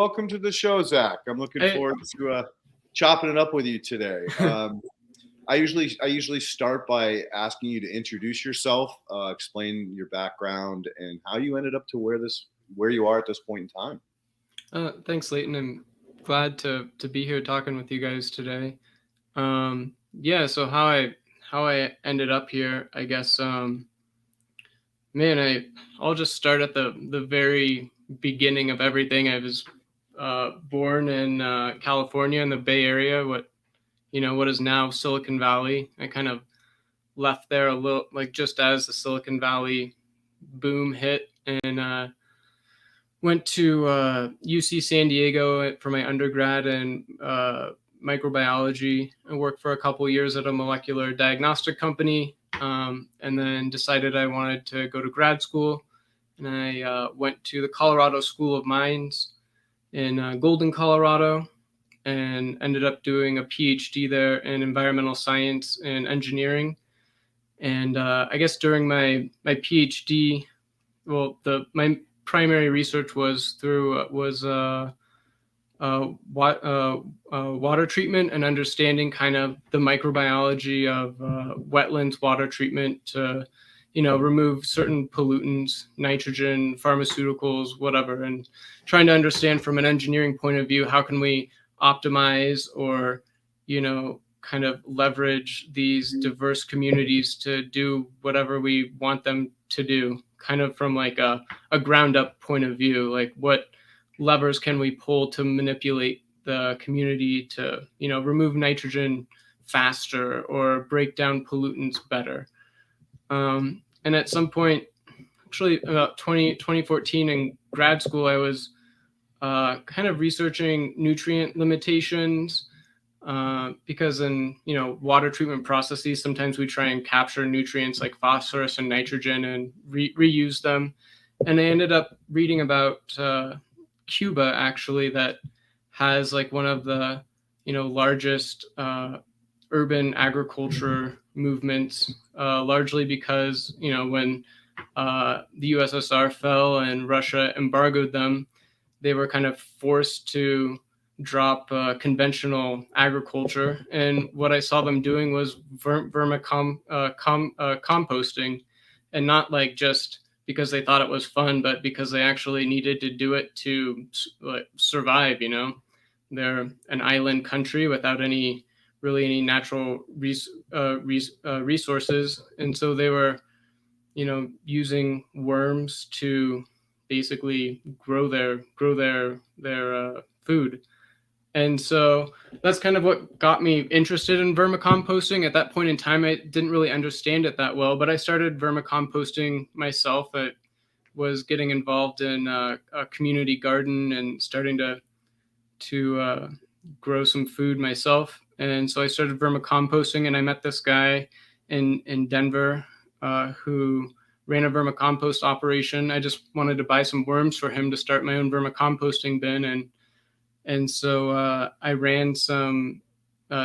welcome to the show, Zach. I'm looking Hey, forward to chopping it up with you today. I usually start by asking you to introduce yourself, explain your background, and how you ended up to where you are at this point in time. Thanks, Leighton. I'm glad to be here talking with you guys today. Yeah, so how I ended up here, I guess. Man, I'll just start at the very beginning of everything. I was born in California in the Bay Area, what is now Silicon Valley. I kind of left there a little, like just as the Silicon Valley boom hit, and went to UC San Diego for my undergrad in microbiology. I worked for a couple years at a molecular diagnostic company, and then decided I wanted to go to grad school. And I went to the Colorado School of Mines in Golden, Colorado, and ended up doing a PhD there in environmental science and engineering. And I guess during my PhD, my primary research was water treatment and understanding kind of the microbiology of wetlands water treatment to, remove certain pollutants, nitrogen, pharmaceuticals, whatever, and trying to understand from an engineering point of view, how can we optimize or, kind of leverage these diverse communities to do whatever we want them to do, kind of from like a ground up point of view, like what levers can we pull to manipulate the community to, remove nitrogen faster or break down pollutants better. And at some point, actually about 2014 in grad school, I was kind of researching nutrient limitations, because in water treatment processes, sometimes we try and capture nutrients like phosphorus and nitrogen and reuse them. And I ended up reading about Cuba, actually, that has like one of the largest urban agriculture movements, largely because when the USSR fell and Russia embargoed them, they were kind of forced to drop conventional agriculture. And what I saw them doing was composting, and not like just because they thought it was fun, but because they actually needed to do it to survive. They're an island country without any natural resources, and so they were using worms to basically grow their food. And so that's kind of what got me interested in vermicomposting. At that point in time, I didn't really understand it that well, but I started vermicomposting myself. I was getting involved in a community garden and starting to grow some food myself. And so I started vermicomposting, and I met this guy in Denver who ran a vermicompost operation. I just wanted to buy some worms for him to start my own vermicomposting bin. And so I ran some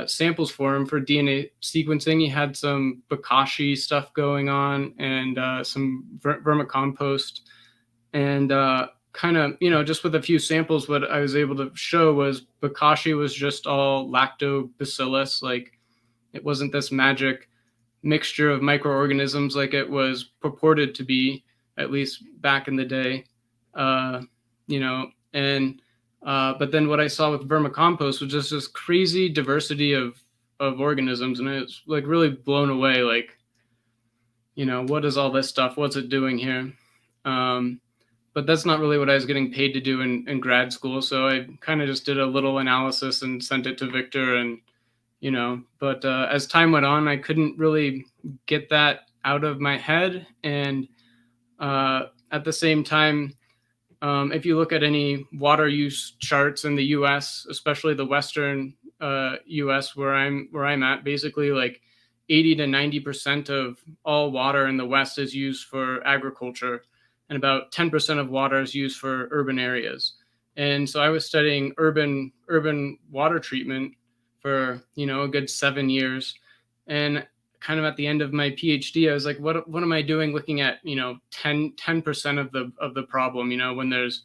samples for him for DNA sequencing. He had some bokashi stuff going on, and some vermicompost. And kind of, just with a few samples, what I was able to show was bokashi was just all lactobacillus. Like, it wasn't this magic mixture of microorganisms like it was purported to be, at least back in the day. But then what I saw with vermicompost was just this crazy diversity of organisms, and it's like really blown away. Like, what is all this stuff? What's it doing here? But that's not really what I was getting paid to do in grad school. So I kind of just did a little analysis and sent it to Victor, and But as time went on, I couldn't really get that out of my head, and at the same time, if you look at any water use charts in the U.S., especially the Western U.S. where I'm at, basically like 80 to 90% of all water in the West is used for agriculture, and about 10% of water is used for urban areas. And so I was studying urban water treatment for a good 7 years, and kind of at the end of my PhD, I was like, what am I doing looking at 10% of the problem, when there's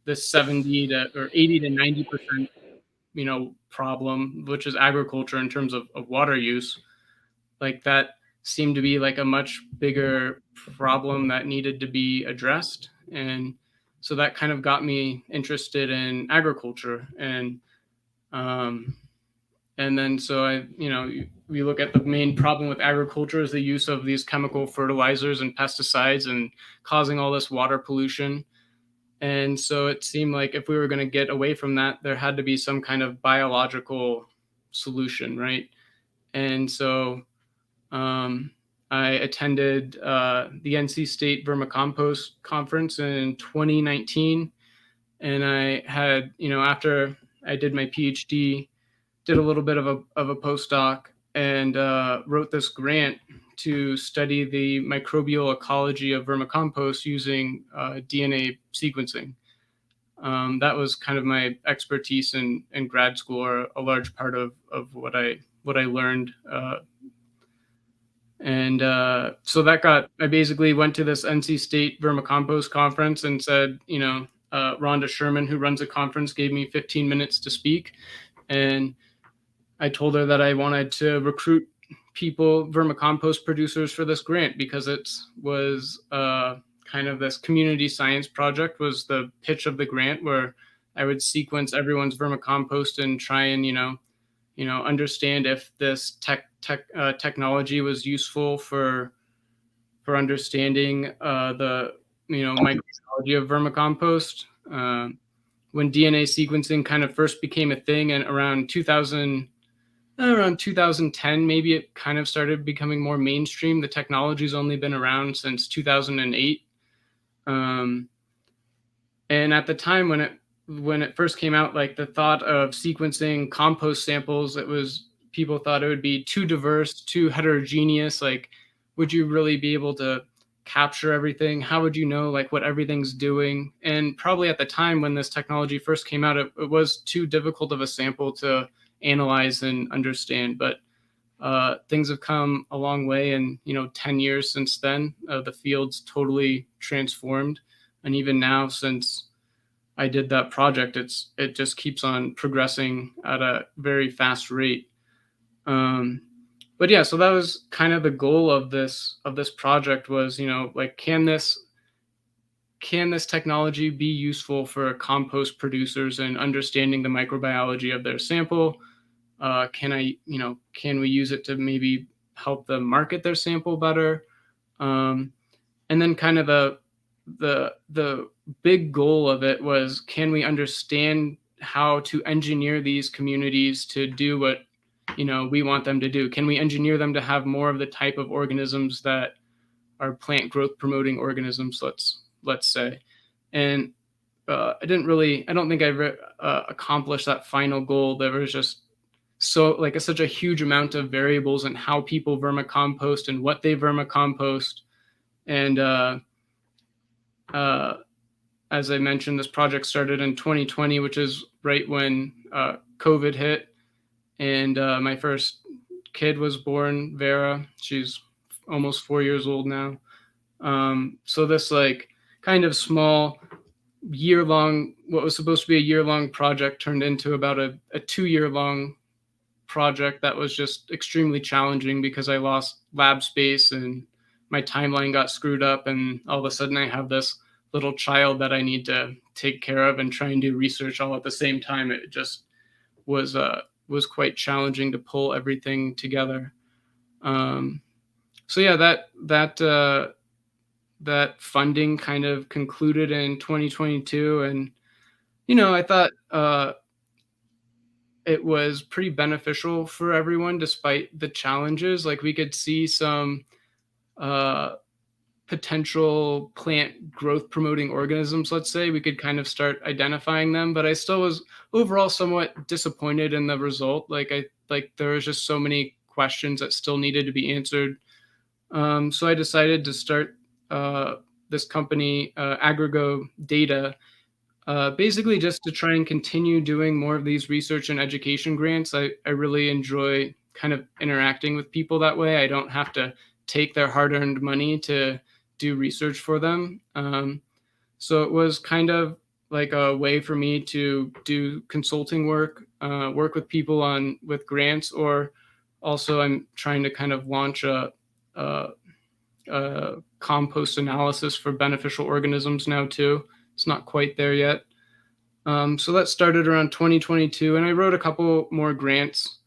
this 70 to or 80 to 90%, problem, which is agriculture in terms of water use, like that seemed to be like a much bigger problem that needed to be addressed. And so that kind of got me interested in agriculture. Um, and then so we look at the main problem with agriculture is the use of these chemical fertilizers and pesticides and causing all this water pollution. And so it seemed like if we were going to get away from that, there had to be some kind of biological solution, right? And so I attended the NC State Vermicompost conference in 2019, and I had, after I did my PhD, did a little bit of a postdoc, and wrote this grant to study the microbial ecology of vermicompost using DNA sequencing. That was kind of my expertise in grad school, or a large part of what I learned. So I basically went to this NC State Vermicompost conference and said, Rhonda Sherman, who runs the conference, gave me 15 minutes to speak. And I told her that I wanted to recruit people, vermicompost producers, for this grant, because it was kind of this community science project was the pitch of the grant, where I would sequence everyone's vermicompost and try and, understand if this technology was useful for understanding the microbiology of vermicompost. When DNA sequencing kind of first became a thing, and around 2010, maybe, it kind of started becoming more mainstream. The technology's only been around since 2008. And at the time when it first came out, like the thought of sequencing compost samples, people thought it would be too diverse, too heterogeneous. Like, would you really be able to capture everything? How would you know like what everything's doing? And probably at the time when this technology first came out, it was too difficult of a sample to analyze and understand. But things have come a long way, and 10 years since then, the field's totally transformed. And even now, since I did that project, it just keeps on progressing at a very fast rate. But yeah, so that was kind of the goal of this project was, like, can this technology be useful for compost producers and understanding the microbiology of their sample? Can we use it to maybe help them market their sample better? And then kind of the big goal of it was, can we understand how to engineer these communities to do what we want them to do? Can we engineer them to have more of the type of organisms that are plant growth promoting organisms, let's say? And I don't think I accomplished that final goal. There was just such a huge amount of variables in how people vermicompost and what they vermicompost. And as I mentioned, this project started in 2020, which is right when COVID hit. And my first kid was born, Vera. She's almost 4 years old now. So this like kind of small what was supposed to be a year-long project turned into about a 2-year-long project that was just extremely challenging, because I lost lab space and my timeline got screwed up, and all of a sudden I have this little child that I need to take care of and try and do research all at the same time. It just was quite challenging to pull everything together. So yeah, that funding kind of concluded in 2022, and I thought it was pretty beneficial for everyone despite the challenges. Like, we could see some potential plant growth promoting organisms, let's say. We could kind of start identifying them, but I still was overall somewhat disappointed in the result. There was just so many questions that still needed to be answered. So I decided to start this company, Agrigo Data, basically just to try and continue doing more of these research and education grants. I really enjoy kind of interacting with people that way. I don't have to take their hard-earned money to do research for them. So it was kind of like a way for me to do consulting work, work with people with grants, or also I'm trying to kind of launch a compost analysis for beneficial organisms now too. It's not quite there yet. So that started around 2022, and I wrote a couple more grants.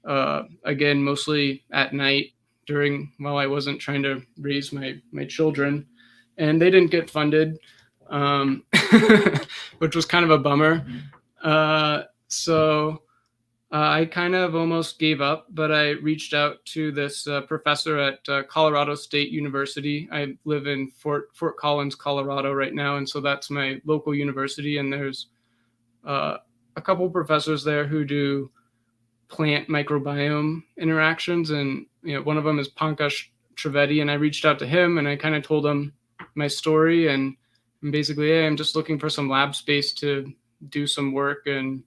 Again, mostly at night while I wasn't trying to raise my children, and they didn't get funded, which was kind of a bummer. So I kind of almost gave up, but I reached out to this professor at Colorado State University. I live in Fort Collins, Colorado right now, and so that's my local university. And there's a couple professors there who do plant microbiome interactions, and one of them is Pankaj Trivedi. And I reached out to him, and I kind of told him my story, and basically, hey, I'm just looking for some lab space to do some work, and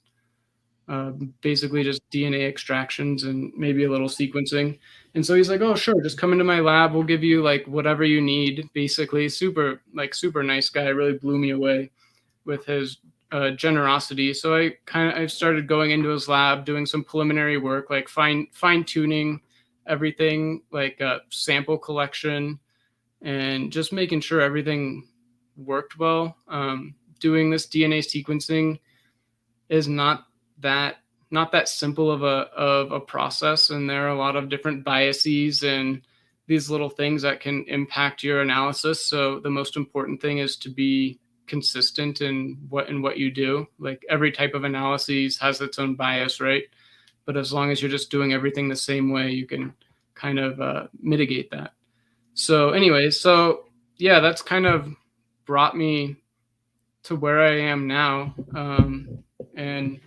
basically just DNA extractions and maybe a little sequencing. And so he's like, oh, sure, just come into my lab. We'll give you like whatever you need. Basically, super nice guy. Really blew me away with his generosity. So I started going into his lab, doing some preliminary work, like fine tuning everything, like sample collection, and just making sure everything worked well. Doing this DNA sequencing is not that simple of a process, and there are a lot of different biases and these little things that can impact your analysis. So the most important thing is to be consistent in what you do. Like every type of analysis has its own bias, right? But as long as you're just doing everything the same way, you can kind of mitigate that. So anyways, yeah, that's kind of brought me to where I am now. And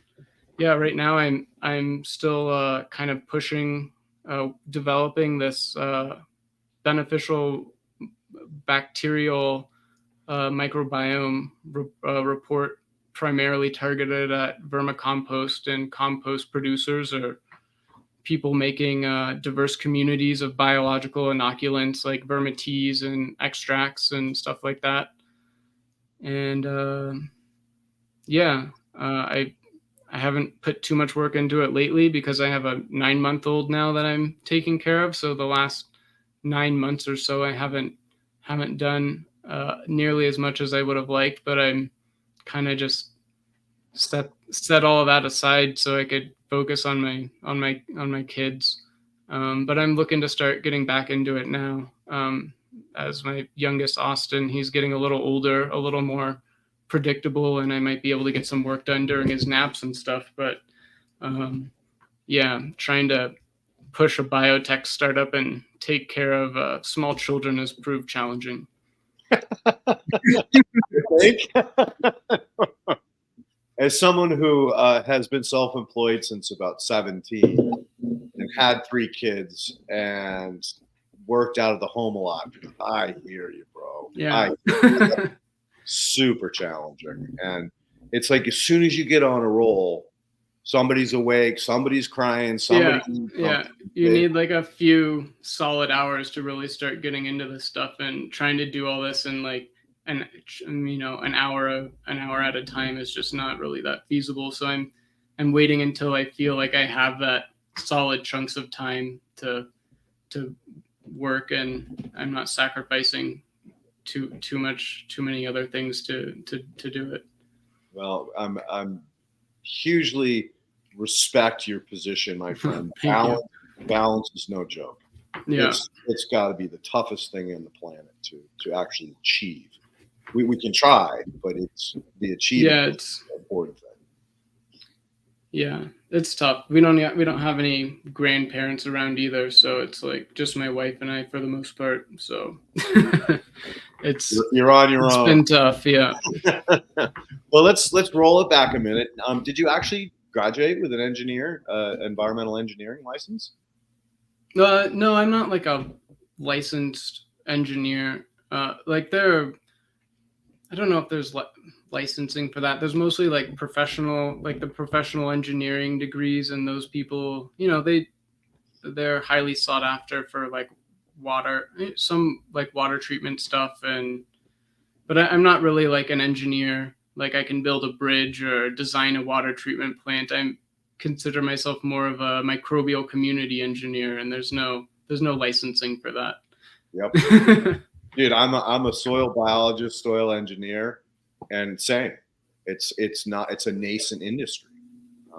yeah, right now I'm still kind of pushing, developing this beneficial bacterial microbiome report, primarily targeted at vermicompost and compost producers, or people making diverse communities of biological inoculants like vermites and extracts and stuff like that. And yeah, I haven't put too much work into it lately because I have a 9-month-old now that I'm taking care of. So the last 9 months or so, I haven't done nearly as much as I would have liked. But I'm kind of just set all of that aside so I could focus on my kids. But I'm looking to start getting back into it now. As my youngest Austin, he's getting a little older, a little more predictable, and I might be able to get some work done during his naps and stuff. But yeah, trying to push a biotech startup and take care of small children has proved challenging. As someone who has been self-employed since about 17 and had 3 kids and worked out of the home a lot, I hear you, bro. Yeah. Super challenging. And it's like as soon as you get on a roll, somebody's awake, somebody's crying, yeah. You need like a few solid hours to really start getting into this stuff, and trying to do all this in like an hour at a time is just not really that feasible. So I'm waiting until I feel like I have that solid chunks of time to work, and I'm not sacrificing too many other things to do it. Well, I'm hugely respect your position, my friend. Balance is no joke. Yeah, it's got to be the toughest thing in the planet to actually achieve. We can try, but it's the achievement. Yeah, it's the important thing. Yeah, it's tough. We don't have any grandparents around either, so it's like just my wife and I for the most part. So you're on your own. It's been tough, yeah. Well, let's roll it back a minute. Did you actually graduate with an environmental engineering license? No, I'm not like a licensed engineer. I don't know if there's licensing for that. There's mostly like the professional engineering degrees, and those people, they're highly sought after for like some like water treatment stuff. But I'm not really like an engineer like I can build a bridge or design a water treatment plant. I consider myself more of a microbial community engineer, and there's no licensing for that. Yep. Dude, I'm a soil biologist, soil engineer, and same. It's a nascent industry.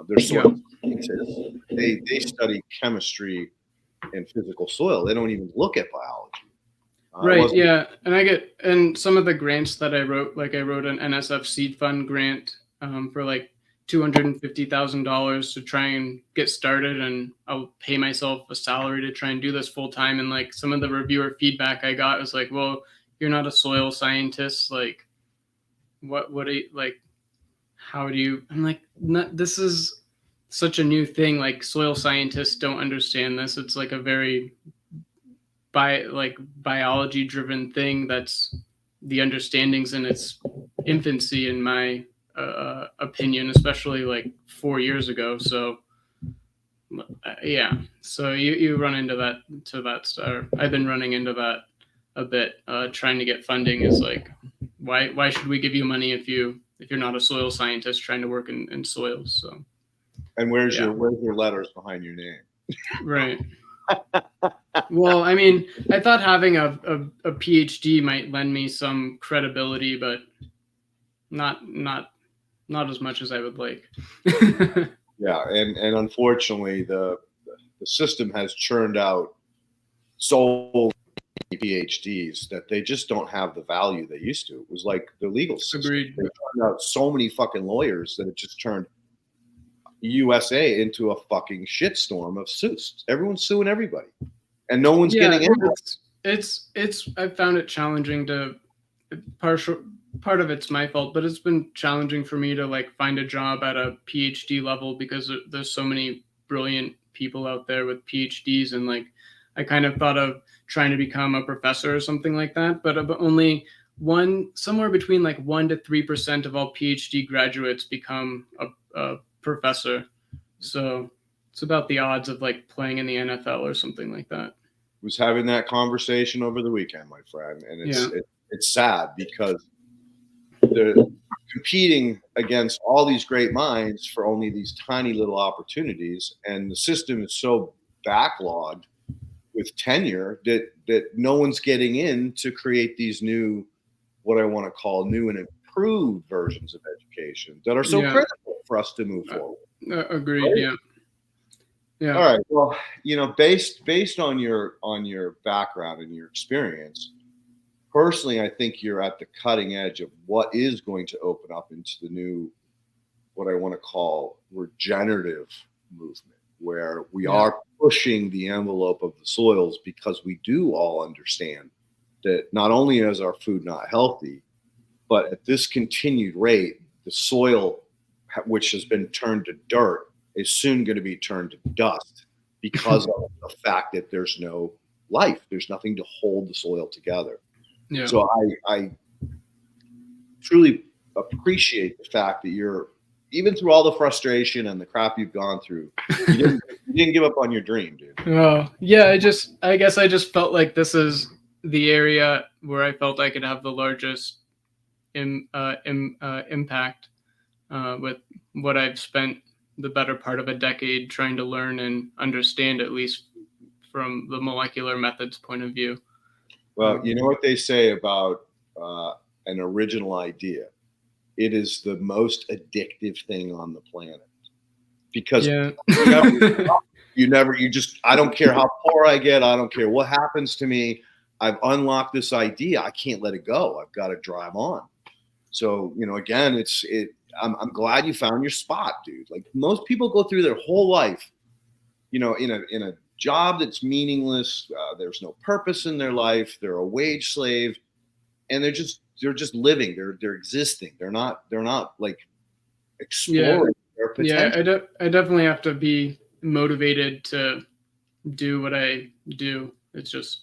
There's soil scientists. They study chemistry and physical soil. They don't even look at biology. Right. Yeah. And some of the grants that I wrote, like I wrote an NSF seed fund grant for like $250,000 to try and get started, and I'll pay myself a salary to try and do this full time. And like some of the reviewer feedback I got was like, well, you're not a soil scientist. Like, what do you, like, how do you, I'm like, this is such a new thing. Like soil scientists don't understand this. It's like a very biology driven thing that's the understandings in its infancy, in my opinion, especially like 4 years ago. So yeah, so you run into that. I've been running into that a bit, trying to get funding is like, why should we give you money if you're not a soil scientist trying to work in soils? So, and where's your letters behind your name? Right. Well, I mean, I thought having a PhD might lend me some credibility, but not as much as I would like. Yeah, and unfortunately, the system has churned out so many PhDs that they just don't have the value they used to. It was like the legal system. Agreed. They turned out so many fucking lawyers that it just turned USA into a fucking shitstorm of suits. Everyone's suing everybody, and no one's getting in. It's I found it challenging to part of it's my fault, but it's been challenging for me to like find a job at a PhD level because there's so many brilliant people out there with PhDs, and like I kind of thought of trying to become a professor or something like that, but only somewhere between like 1% to 3% of all PhD graduates become a professor. So it's about the odds of like playing in the NFL or something like that. Was having that conversation over the weekend, my friend, and it's sad because they're competing against all these great minds for only these tiny little opportunities, and the system is so backlogged with tenure that no one's getting in to create these new, what I want to call new and improved versions of education that are so critical for us to move forward. Agreed. Right? Yeah. All right. Well, based on your background and your experience, personally, I think you're at the cutting edge of what is going to open up into the new, what I want to call regenerative movement, where we are pushing the envelope of the soils, because we do all understand that not only is our food not healthy, but at this continued rate, the soil, which has been turned to dirt, is soon going to be turned to dust because of the fact that there's no life. There's nothing to hold the soil together. Yeah. So I truly appreciate the fact that you're, even through all the frustration and the crap you've gone through, you didn't give up on your dream, dude. Oh, yeah. I guess I just felt like this is the area where I felt I could have the largest impact with what I've spent the better part of a decade trying to learn and understand, at least from the molecular methods point of view. Well, you know what they say about an original idea? It is the most addictive thing on the planet, because I don't care how poor I get. I don't care what happens to me. I've unlocked this idea. I can't let it go. I've got to drive on. So, again, I'm glad you found your spot, dude. Like, most people go through their whole life, in a job that's meaningless. There's no purpose in their life. They're a wage slave, and they're just living. They're existing. They're not like exploring their potential. Yeah, I definitely have to be motivated to do what I do. It's just,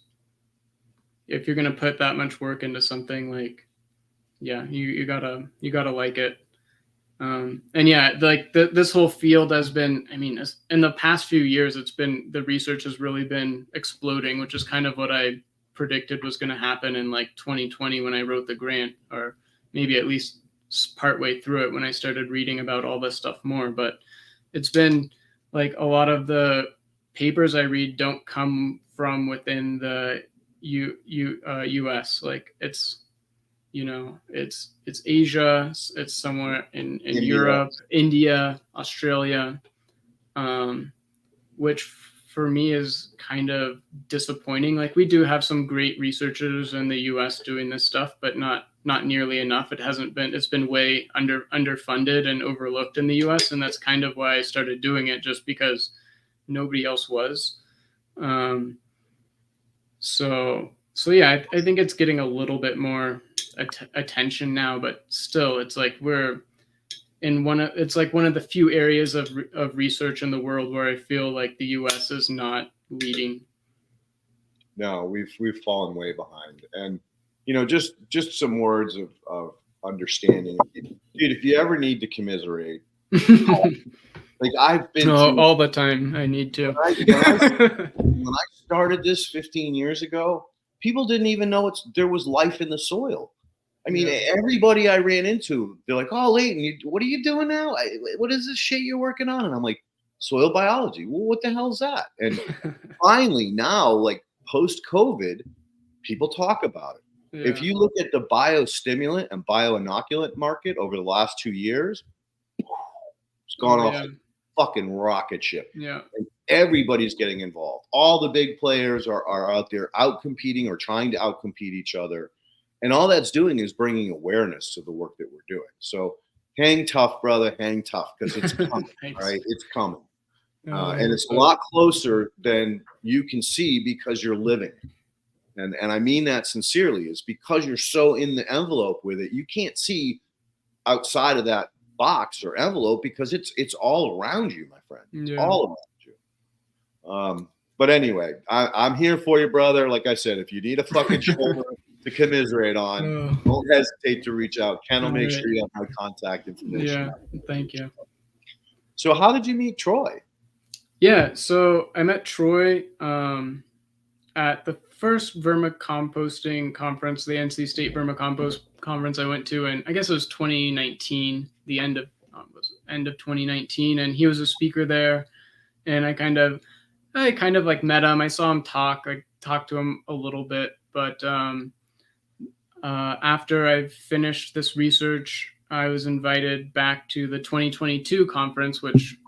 if you're gonna put that much work into something, like, you gotta like it. And this whole field has been, in the past few years, the research has really been exploding, which is kind of what I predicted was going to happen in like 2020 when I wrote the grant, or maybe at least partway through it when I started reading about all this stuff more. But it's been like a lot of the papers I read don't come from within the U.S. Like it's, it's Asia, it's somewhere in Europe, India, Australia, which for me is kind of disappointing. Like we do have some great researchers in the US doing this stuff, but not nearly enough. It's been way underfunded and overlooked in the US. And that's kind of why I started doing it, just because nobody else was. So yeah, I think it's getting a little bit more attention now, but still it's like we're in one of the few areas of research in the world where I feel like the US is not leading. No, we've fallen way behind. And just some words of understanding. Dude, if you ever need to commiserate, like I've been all the time. I need to. When I started this 15 years ago, people didn't even know there was life in the soil. I mean, everybody I ran into, they're like, "Oh, Leighton, what are you doing now? What is this shit you're working on?" And I'm like, "Soil biology." Well, what the hell is that? And finally, now, like post-COVID, people talk about it. Yeah. If you look at the biostimulant and bioinoculant market over the last 2 years, it's gone off like a fucking rocket ship. Yeah. And everybody's getting involved. All the big players are out there out-competing or trying to out-compete each other. And all that's doing is bringing awareness to the work that we're doing. So hang tough, brother, hang tough, because it's coming, right? It's coming. And it's a lot closer than you can see because you're living. And I mean that sincerely. Is because you're so in the envelope with it, you can't see outside of that box or envelope because it's all around you, my friend. It's all around you. But anyway, I'm here for you, brother. Like I said, if you need a fucking shoulder to commiserate on, don't hesitate to reach out. Ken will make sure you have my contact information. Yeah, thank you. So how did you meet Troy? Yeah, so I met Troy at the first vermicomposting conference, the NC State Vermicompost conference I went to, and I guess it was 2019, the end of 2019, and he was a speaker there, and I kind of like met him. I saw him talk. I talked to him a little bit, but after I finished this research, I was invited back to the 2022 conference, which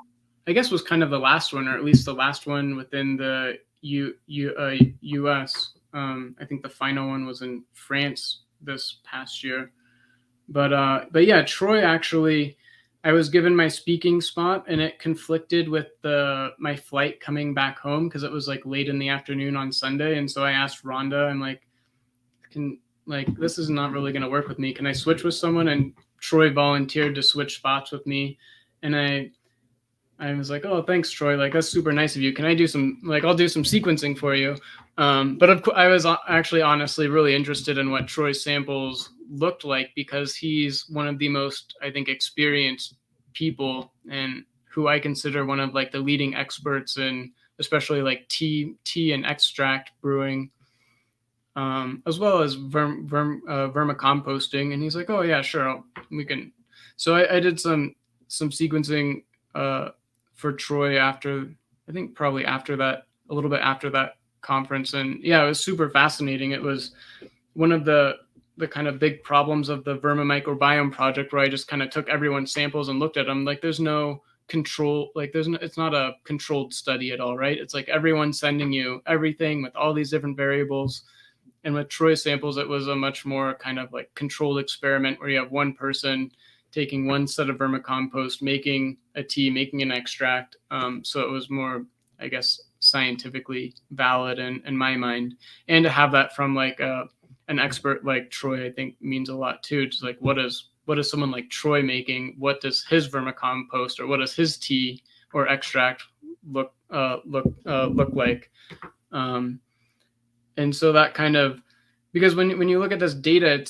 I guess was kind of the last one, or at least the last one within the US. I think the final one was in France this past year. But yeah, Troy actually, I was given my speaking spot, and it conflicted with my flight coming back home because it was like late in the afternoon on Sunday. And so I asked Rhonda, I'm like, this is not really going to work with me. Can I switch with someone? And Troy volunteered to switch spots with me. And I was like, "Oh, thanks, Troy. Like, that's super nice of you. Can I do I'll do some sequencing for you." But of course, I was actually honestly really interested in what Troy's samples looked like, because he's one of the most, I think, experienced people, and who I consider one of like the leading experts in, especially like tea and extract brewing, as well as vermicomposting. And he's like, "Oh yeah, sure, we can." So I did some sequencing for Troy after, I think probably after that, a little bit after that conference. And yeah, it was super fascinating. It was one of the kind of big problems of the Vermicompost project, where I just kind of took everyone's samples and looked at them. Like there's no control, like it's not a controlled study at all, right? It's like everyone's sending you everything with all these different variables. And with Troy's samples, it was a much more kind of like controlled experiment, where you have one person taking one set of vermicompost, making a tea, making an extract. So it was more, I guess, scientifically valid in my mind. And to have that from like an expert like Troy, I think means a lot too. Just like, what is someone like Troy making? What does his vermicompost, or what does his tea or extract look like? And so that kind of, because when you look at this data,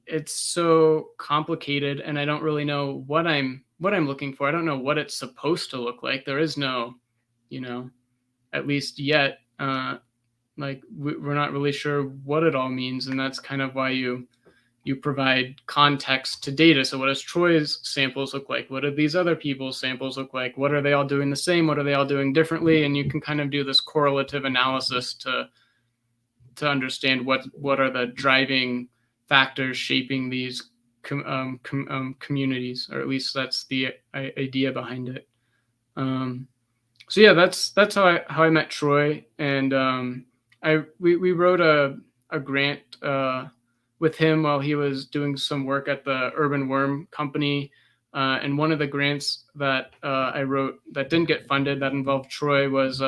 it's so complicated, and I don't really know what I'm looking for. I don't know what it's supposed to look like. There is no, at least yet, like we're not really sure what it all means. And that's kind of why you you provide context to data. So what does Troy's samples look like? What do these other people's samples look like? What are they all doing the same? What are they all doing differently? And you can kind of do this correlative analysis to understand what are the driving factors shaping these communities, or at least that's the idea behind it. So yeah, that's how I met Troy, and we wrote a grant with him while he was doing some work at the Urban Worm Company, and one of the grants that I wrote that didn't get funded that involved Troy was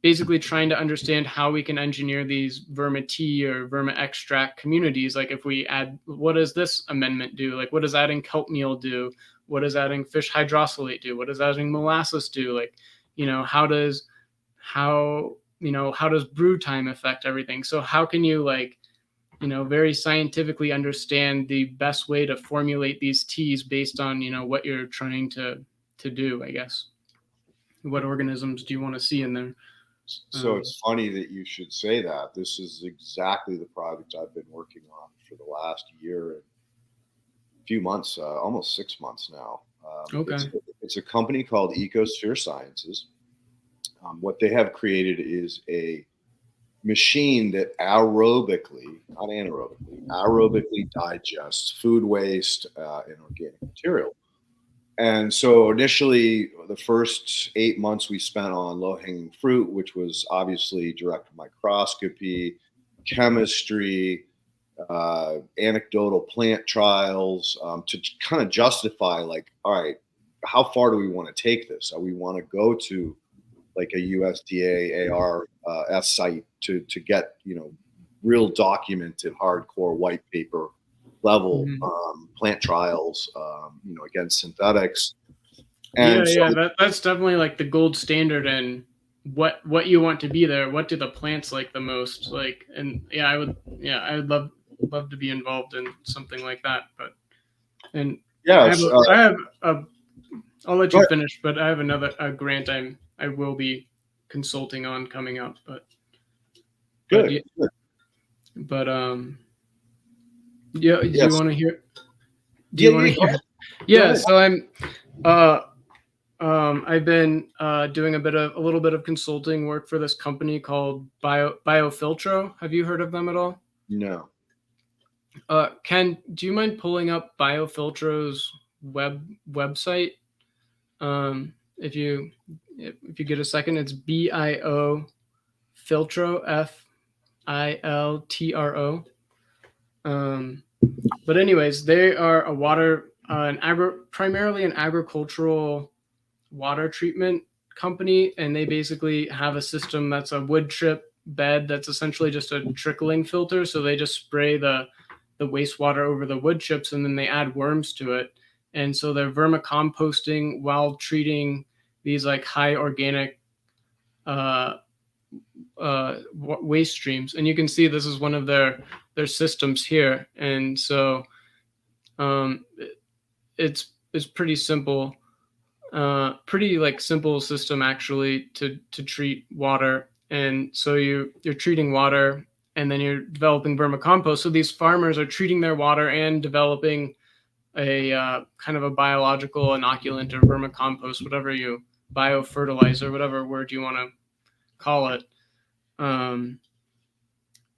basically trying to understand how we can engineer these vermi-tea or vermi-extract communities. Like if we add, what does this amendment do? Like what does adding kelp meal do? What does adding fish hydrosylate do? What does adding molasses do? Like, how does brew time affect everything? So how can you very scientifically understand the best way to formulate these teas based on, what you're trying to do, I guess. What organisms do you want to see in there? So it's funny that you should say that. This is exactly the project I've been working on for the last year and a few months, almost 6 months now. Okay. It's a company called Ecosphere Sciences. What they have created is a machine that aerobically, not anaerobically, aerobically digests food waste and organic material. And so initially, the first 8 months we spent on low-hanging fruit, which was obviously direct microscopy, chemistry, anecdotal plant trials, to kind of justify, like, all right, how far do we want to take this? We want to go to like a USDA ARS site to get, real documented hardcore white paper level plant trials, against synthetics. And that's definitely like the gold standard, and what you want to be there. What do the plants like the most? Like, and I would love to be involved in something like that. But I'll let you finish, but I have a grant I will be consulting on coming up. But good. But do you want to hear? Do you want to hear? Yeah. So I've been doing a little bit of consulting work for this company called Biofiltro. Have you heard of them at all? No. Ken, do you mind pulling up Biofiltro's website? If you get a second, it's BIO Filtro, FILTRO. But anyways, they are a water, primarily an agricultural water treatment company, and they basically have a system that's a wood chip bed that's essentially just a trickling filter. So they just spray the wastewater over the wood chips, and then they add worms to it. And so they're vermicomposting while treating these like high organic waste streams. And you can see this is one of their systems here. And so it's pretty simple, pretty like simple system actually to treat water. And so you're treating water, and then you're developing vermicompost. So these farmers are treating their water and developing a kind of a biological inoculant or vermicompost, whatever biofertilizer, whatever word you want to call it.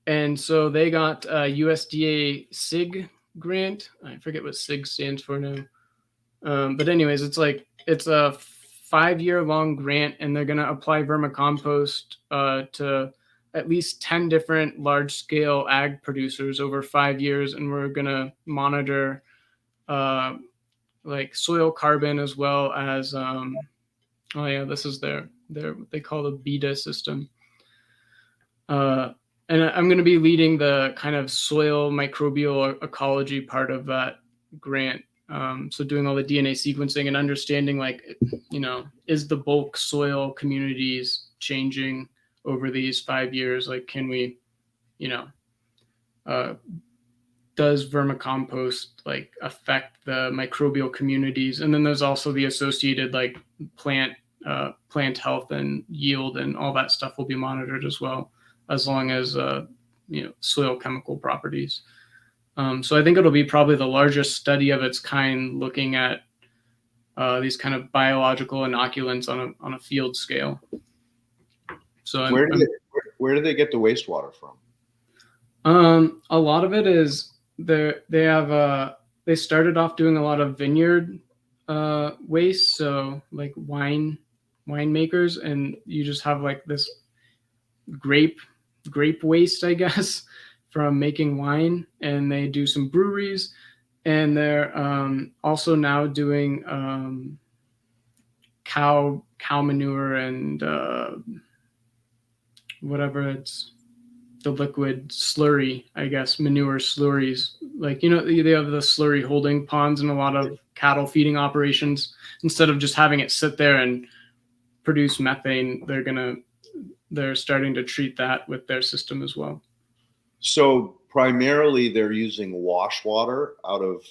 And so they got a USDA SIG grant. I forget what SIG stands for now. But anyways, it's a 5-year-long grant, and they're going to apply vermicompost to at least 10 different large-scale ag producers over 5 years, and we're going to monitor like soil carbon as well as this is their they call the BETA system. And I'm going to be leading the kind of soil microbial ecology part of that grant. So doing all the DNA sequencing and understanding, like, is the bulk soil communities changing over these 5 years? Like, can we, does vermicompost like affect the microbial communities? And then there's also the associated like plant health and yield and all that stuff will be monitored as well, as long as soil chemical properties. So I think it'll be probably the largest study of its kind looking at these kind of biological inoculants on a field scale. So where do they get the wastewater from? A lot of it is they started off doing a lot of vineyard waste, so like winemakers, and you just have like this grape waste, I guess, from making wine, and they do some breweries, and they're also now doing cow manure and whatever it's the liquid slurry, I guess, manure slurries. Like, you know, they have the slurry holding ponds in a lot of cattle feeding operations. Instead of just having it sit there and produce methane, they're starting to treat that with their system as well. So primarily they're using wash water out of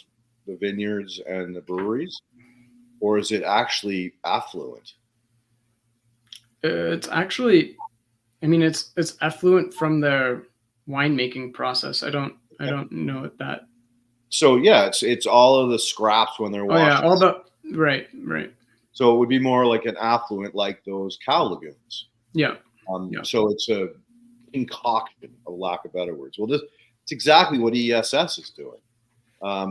the vineyards and the breweries, or is it actually affluent? It's actually, I mean, it's effluent from their winemaking process. I don't know that. So yeah, it's all of the scraps when they're washing. Oh yeah, all the right. So it would be more like an affluent, like those cow lagoons. Yeah. So it's a concoction, of lack of better words. Well, it's exactly what ESS is doing.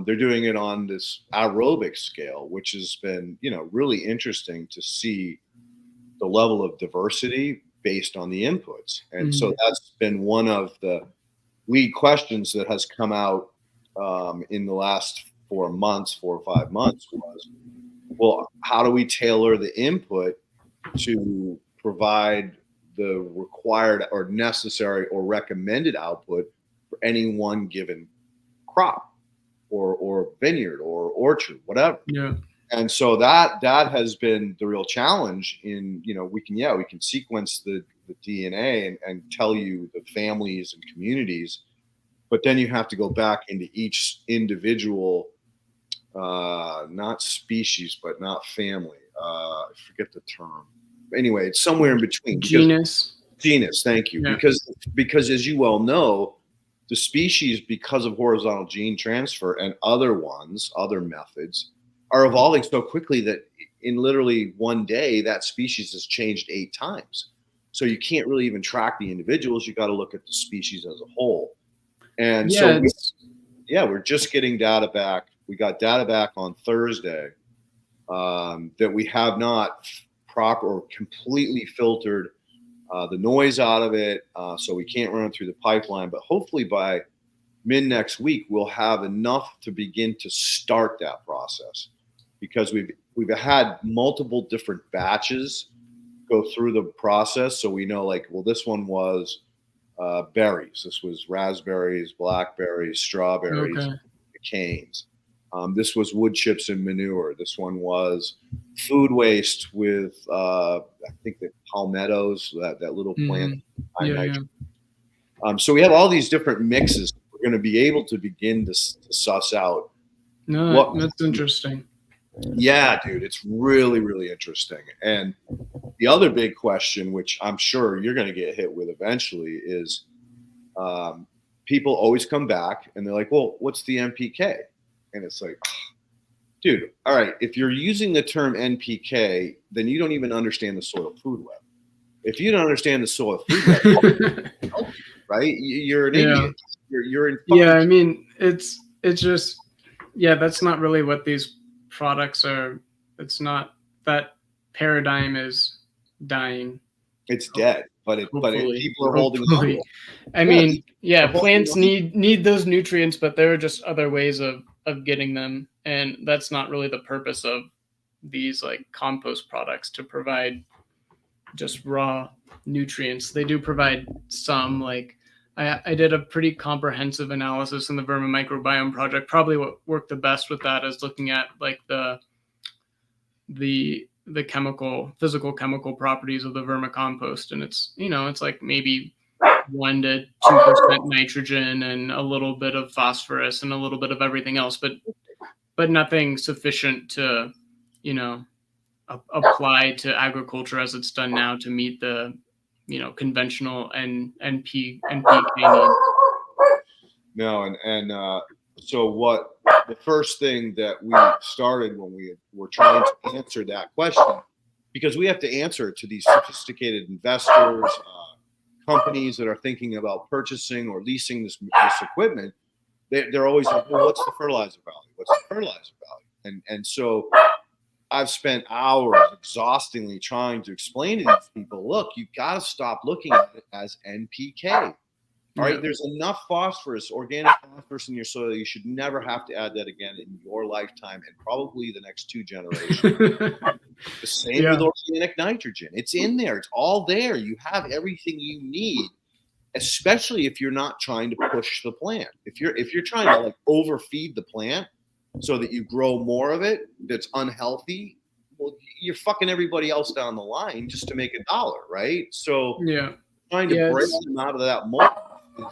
They're doing it on this aerobic scale, which has been, really interesting to see the level of diversity based on the inputs. And so that's been one of the lead questions that has come out in the last 4 or 5 months was, well, how do we tailor the input to provide the required or necessary or recommended output for any one given crop or vineyard or orchard, whatever. Yeah. And so that has been the real challenge in, we can sequence the DNA and tell you the families and communities, but then you have to go back into each individual, not species, but not family. I forget the term. Anyway, it's somewhere in between. Genus. Thank you. Yeah. Because as you well know, the species, because of horizontal gene transfer and other methods, are evolving so quickly that in literally one day, that species has changed 8 times. So you can't really even track the individuals. You got to look at the species as a whole. And we're just getting data back. We got data back on Thursday that we have not proper or completely filtered the noise out of it. So we can't run it through the pipeline, but hopefully by mid next week, we'll have enough to begin to start that process, because we've had multiple different batches go through the process. So we know, like, well, this one was berries. This was raspberries, blackberries, strawberries, canes. This was wood chips and manure. This one was food waste with, I think, the palmettos, that little plant. So we have all these different mixes. We're going to be able to begin to suss out. No, that's interesting. Yeah, dude, it's really, really interesting. And the other big question, which I'm sure you're going to get hit with eventually, is people always come back and they're like, well, what's the NPK? And it's like, dude, all right, if you're using the term NPK, then you don't even understand the soil food web. If you don't understand the soil food web, right? You're an idiot. You're in. Yeah, I mean, it's just, that's not really what these products are. It's not, that paradigm is dying. It's dead, but people are holding on. I mean, plants need those nutrients, but there are just other ways of getting them, and that's not really the purpose of these like compost products, to provide just raw nutrients. They do provide some, like I did a pretty comprehensive analysis in the Vermicompost project. Probably what worked the best with that is looking at like the physical chemical properties of the vermicompost, and it's like maybe 1 to 2% nitrogen and a little bit of phosphorus and a little bit of everything else, but nothing sufficient to apply to agriculture as it's done now to meet the conventional NPK needs. No, and So what the first thing that we started when we were trying to answer that question, because we have to answer it to these sophisticated investors, companies that are thinking about purchasing or leasing this equipment, they're always like, well, what's the fertilizer value? What's the fertilizer value? And so I've spent hours exhaustingly trying to explain to these people, look, you got to stop looking at it as NPK. All right, there's enough phosphorus, organic phosphorus in your soil. You should never have to add that again in your lifetime and probably the next 2 generations. The same with organic nitrogen. It's in there. It's all there. You have everything you need, especially if you're not trying to push the plant. If you're trying to like overfeed the plant so that you grow more of it that's unhealthy, well, you're fucking everybody else down the line just to make $1, right? So trying to break them out of that mold.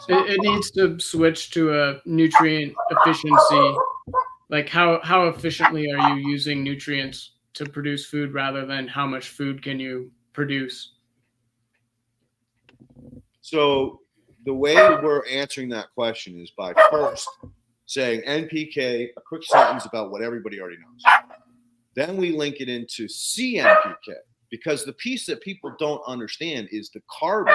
It needs to switch to a nutrient efficiency. Like how efficiently are you using nutrients to produce food rather than how much food can you produce? So the way we're answering that question is by first saying NPK, a quick sentence about what everybody already knows. Then we link it into CNPK, because the piece that people don't understand is the carbon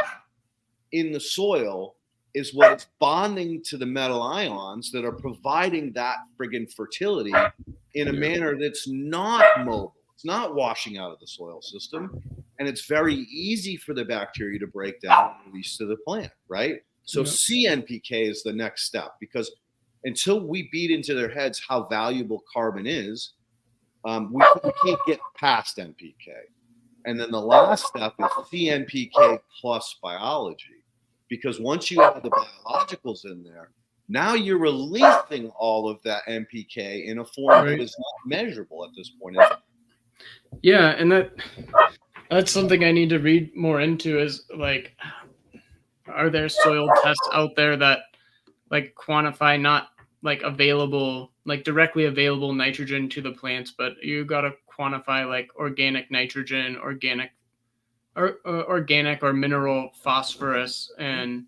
in the soil is what is bonding to the metal ions that are providing that friggin' fertility in a manner that's not mobile. It's not washing out of the soil system. And it's very easy for the bacteria to break down and release to the plant, right? So CNPK is the next step, because until we beat into their heads how valuable carbon is, we can't get past NPK. And then the last step is CNPK plus biology. Because once you have the biologicals in there, now you're releasing all of that NPK in a form that is not measurable at this point in time. Yeah, and that's something I need to read more into, is like, are there soil tests out there that like quantify not like available, like directly available nitrogen to the plants, but you got to quantify like organic nitrogen, organic or mineral phosphorus, and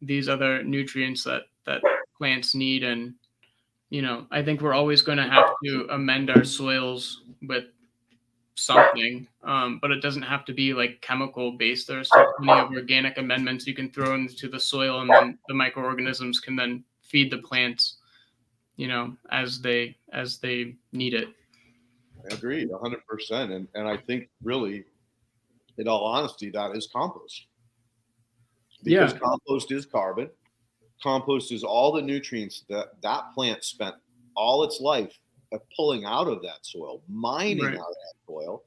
these other nutrients that plants need. And I think we're always going to have to amend our soils with something, but it doesn't have to be like chemical based. There's so many of organic amendments you can throw into the soil, and then the microorganisms can then feed the plants as they need it. Agreed, 100%. And I think really, in all honesty, that is compost. Because compost is carbon. Compost is all the nutrients that plant spent all its life pulling out of that soil, mining out of that soil.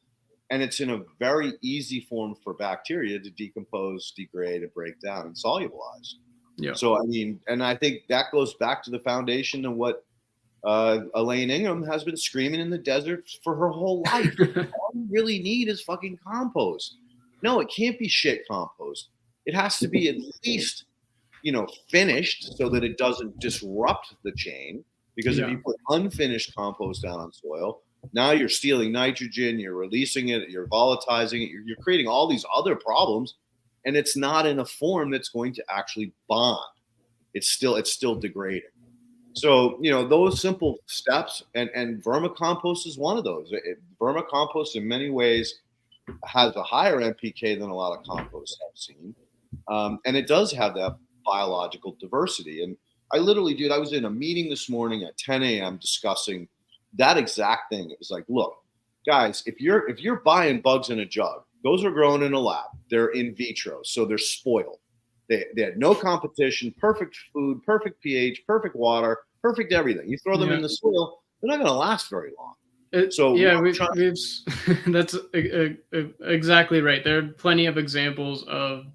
And it's in a very easy form for bacteria to decompose, degrade, and break down and solubilize. So, I mean, and I think that goes back to the foundation of what Elaine Ingham has been screaming in the desert for her whole life. All you really need is fucking compost. No, it can't be shit compost. It has to be at least, finished so that it doesn't disrupt the chain. Because if you put unfinished compost down on soil, now you're stealing nitrogen, you're releasing it, you're volatilizing it, you're creating all these other problems, and it's not in a form that's going to actually bond. It's still degrading. So, those simple steps, and vermicompost is one of those. Vermicompost in many ways has a higher NPK than a lot of composts I've seen. And it does have that biological diversity. And I literally, dude, I was in a meeting this morning at 10 a.m. discussing that exact thing. It was like, look, guys, if you're buying bugs in a jug, those are grown in a lab. They're in vitro, so they're spoiled. They had no competition, perfect food, perfect pH, perfect water, perfect everything. You throw them in the soil, they're not going to last very long. That's exactly right. There are plenty of examples of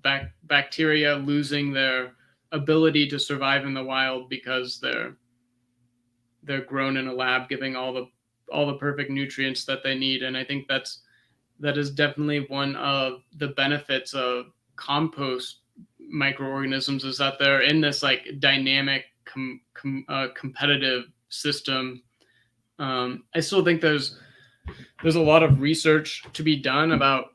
bacteria losing their ability to survive in the wild because they're grown in a lab, giving all the perfect nutrients that they need. And I think that is definitely one of the benefits of compost microorganisms, is that they're in this like dynamic competitive system. I still think there's a lot of research to be done about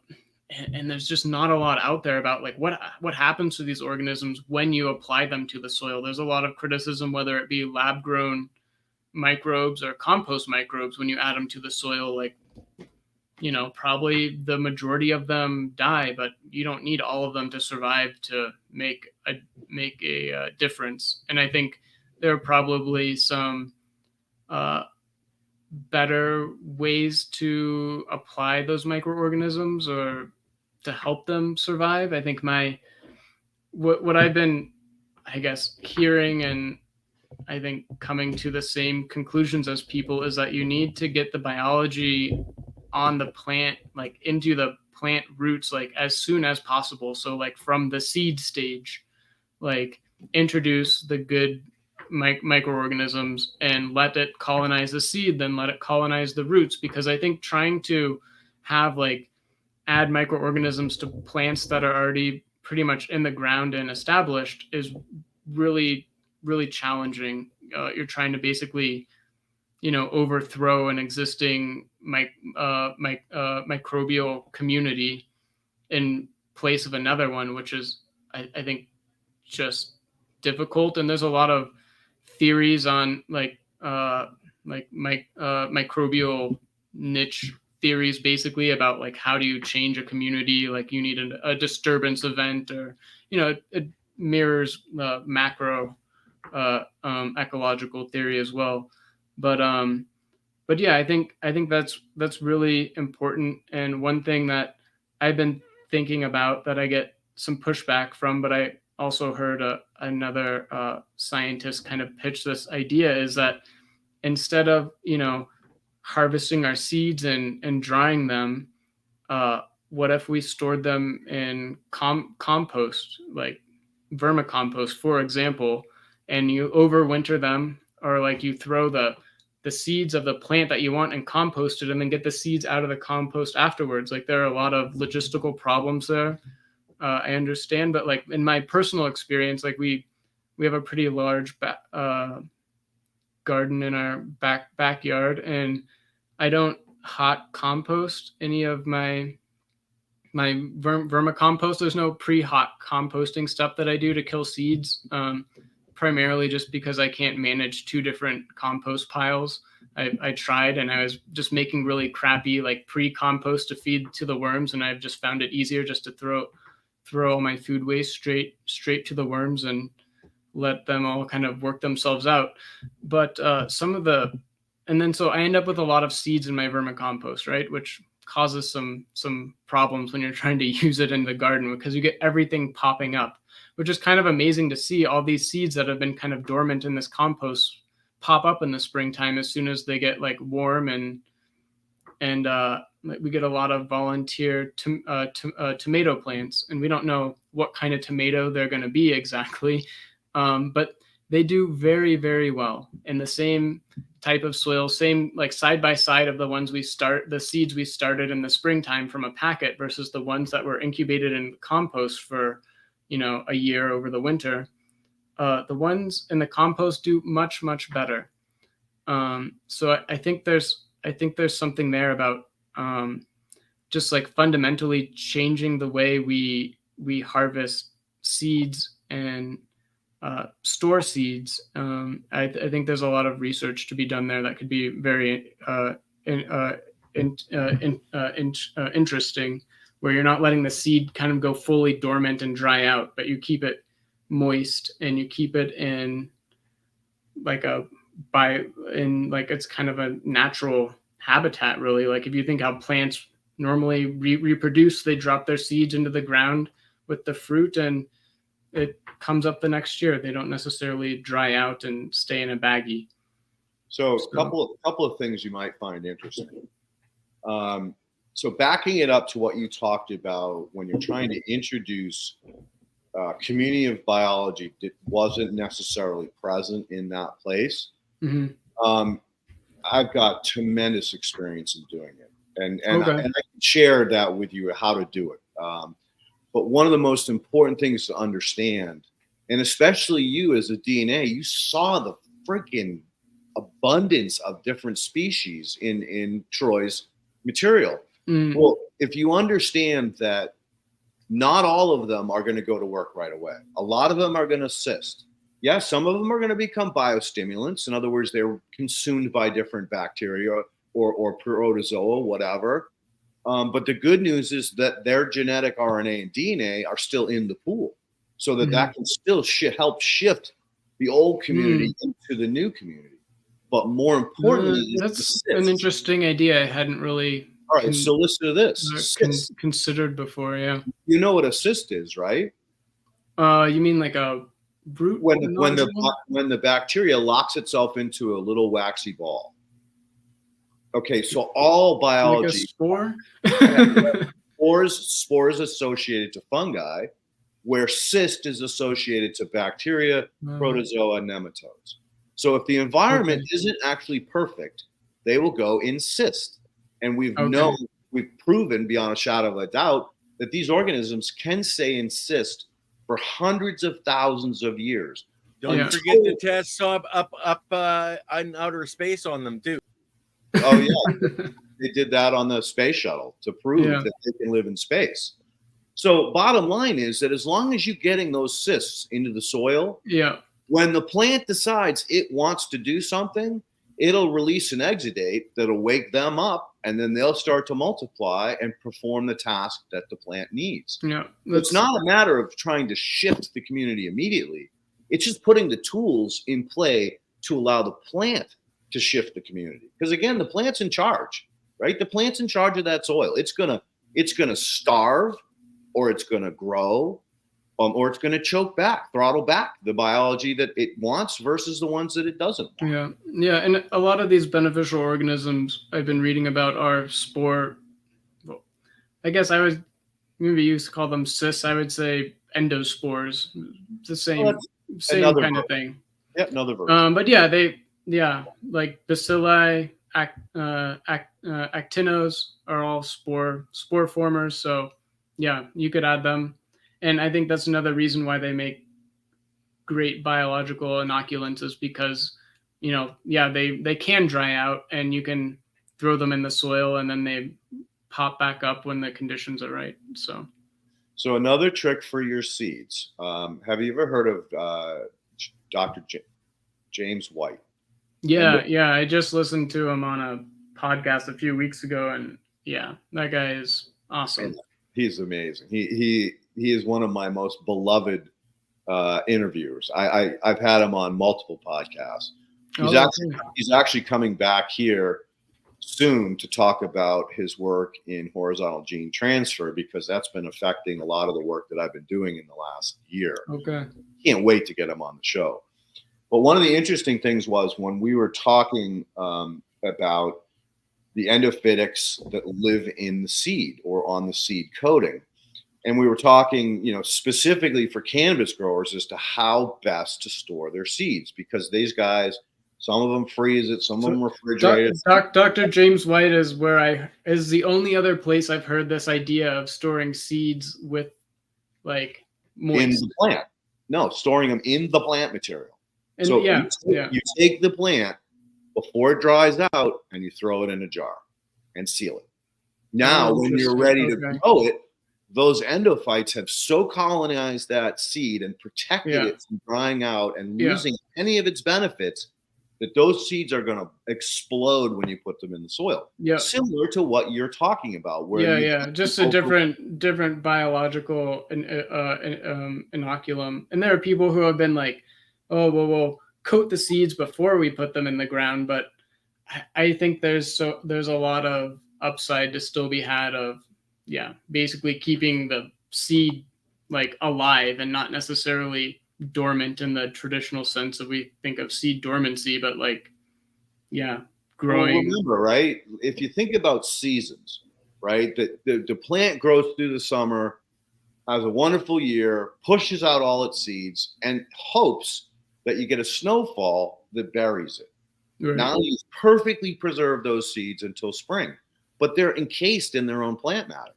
and there's just not a lot out there about like what happens to these organisms when you apply them to the soil. There's a lot of criticism, whether it be lab grown microbes or compost microbes, when you add them to the soil, like, probably the majority of them die, but you don't need all of them to survive to make a difference. And I think there are probably some better ways to apply those microorganisms or to help them survive. I think what I've been, I guess, hearing, and I think coming to the same conclusions as people, is that you need to get the biology on the plant, like into the plant roots, like as soon as possible. So like from the seed stage, like introduce the good microorganisms and let it colonize the seed, then let it colonize the roots. Because I think trying to have like add microorganisms to plants that are already pretty much in the ground and established is really, really challenging. You're trying to basically, overthrow an existing microbial community in place of another one, which is, I think, just difficult. And there's a lot of theories on microbial niche theories, basically, about like how do you change a community. Like you need a disturbance event, or it mirrors macro ecological theory as well. But yeah, I think that's really important. And one thing that I've been thinking about that I get some pushback from, but I also heard another scientist kind of pitch this idea, is that instead of harvesting our seeds and drying them, what if we stored them in compost, like vermicompost, for example, and you overwinter them, or like you throw the seeds of the plant that you want and compost it, and then get the seeds out of the compost afterwards. Like there are a lot of logistical problems there. I understand, but like in my personal experience, like we have a pretty large garden in our backyard, and I don't hot compost any of my vermicompost. There's no pre-hot composting stuff that I do to kill seeds, primarily just because I can't manage two different compost piles. I tried, and I was just making really crappy like pre-compost to feed to the worms, and I've just found it easier just to throw all my food waste straight to the worms and let them all kind of work themselves out. But so I end up with a lot of seeds in my vermicompost, right? Which causes some problems when you're trying to use it in the garden, because you get everything popping up, which is kind of amazing to see. All these seeds that have been kind of dormant in this compost pop up in the springtime as soon as they get like warm, and we get a lot of volunteer tomato plants, and we don't know what kind of tomato they're going to be exactly, but they do very, very well in the same type of soil, same like side by side of the seeds we started in the springtime from a packet versus the ones that were incubated in compost for a year over the winter. The ones in the compost do much, much better. So I think there's something there about just like fundamentally changing the way we harvest seeds and store seeds. I think there's a lot of research to be done there that could be very interesting, where you're not letting the seed kind of go fully dormant and dry out, but you keep it moist, and you keep it in like it's kind of a natural habitat, really. Like if you think how plants normally reproduce, they drop their seeds into the ground with the fruit, and it comes up the next year. They don't necessarily dry out and stay in a baggie. So a couple of things you might find interesting. So backing it up to what you talked about when you're trying to introduce community of biology that wasn't necessarily present in that place. Mm-hmm. I've got tremendous experience in doing it, and I can share that with you how to do it. But one of the most important things to understand, and especially you as a DNA, you saw the freaking abundance of different species in Troy's material. Mm. Well, if you understand that not all of them are going to go to work right away, a lot of them are going to assist. Yeah, some of them are going to become biostimulants. In other words, they're consumed by different bacteria or protozoa, whatever. But the good news is that their genetic RNA and DNA are still in the pool, so that that can still help shift the old community into the new community. But more importantly, that's an interesting idea. I hadn't really all right. So listen to this. Considered before, yeah. You know what a cyst is, right? You mean like a root? When the bacteria locks itself into a little waxy ball. Okay, so all biology, like a spore? spores associated to fungi, where cyst is associated to bacteria, protozoa, nematodes. So if the environment isn't actually perfect, they will go in cyst. And we've proven beyond a shadow of a doubt that these organisms can stay in cyst for hundreds of thousands of years. Don't forget to test up on outer space on them too. Oh yeah, they did that on the space shuttle to prove that they can live in space. So bottom line is that as long as you're getting those cysts into the soil, when the plant decides it wants to do something, it'll release an exudate that'll wake them up, and then they'll start to multiply and perform the task that the plant needs. It's not a matter of trying to shift the community immediately. It's just putting the tools in play to allow the plant to shift the community. Because again, the plant's in charge, right? The plant's in charge of that soil. It's gonna starve, or it's gonna grow, or it's gonna choke back, throttle back the biology that it wants versus the ones that it doesn't want. Yeah, and a lot of these beneficial organisms I've been reading about are spore. Well, I guess I would maybe used to call them cysts. I would say endospores. It's the same kind of thing. Yep, another version. But yeah, like bacilli, actinos are all spore formers. So yeah, you could add them. And I think that's another reason why they make great biological inoculants, is because, they can dry out and you can throw them in the soil and then they pop back up when the conditions are right. So another trick for your seeds. Have you ever heard of Dr. James White? Yeah. I just listened to him on a podcast a few weeks ago, and that guy is awesome. He's amazing. He is one of my most beloved interviewers. I've had him on multiple podcasts. He's actually coming back here soon to talk about his work in horizontal gene transfer, because that's been affecting a lot of the work that I've been doing in the last year. Okay. Can't wait to get him on the show. But one of the interesting things was when we were talking about the endophytics that live in the seed or on the seed coating. And we were talking, specifically for cannabis growers as to how best to store their seeds, because these guys, some of them freeze it, some of them refrigerate it. Dr. James White is is the only other place I've heard this idea of storing seeds with like moist. In the plant. No, storing them in the plant material. And so you take the plant before it dries out and you throw it in a jar and seal it. Now, when you're ready to grow it, those endophytes have so colonized that seed and protected it from drying out and losing any of its benefits that those seeds are going to explode when you put them in the soil. Similar to what you're talking about. Where just a different biological inoculum. And there are people who have been like, oh, well, we'll coat the seeds before we put them in the ground. But I think there's a lot of upside to still be had of, basically keeping the seed like alive and not necessarily dormant in the traditional sense that we think of seed dormancy, but like, growing. Well, remember, right? If you think about seasons, right? The plant grows through the summer, has a wonderful year, pushes out all its seeds, and hopes that you get a snowfall that buries it. Right. Now you perfectly preserve those seeds until spring, but they're encased in their own plant matter.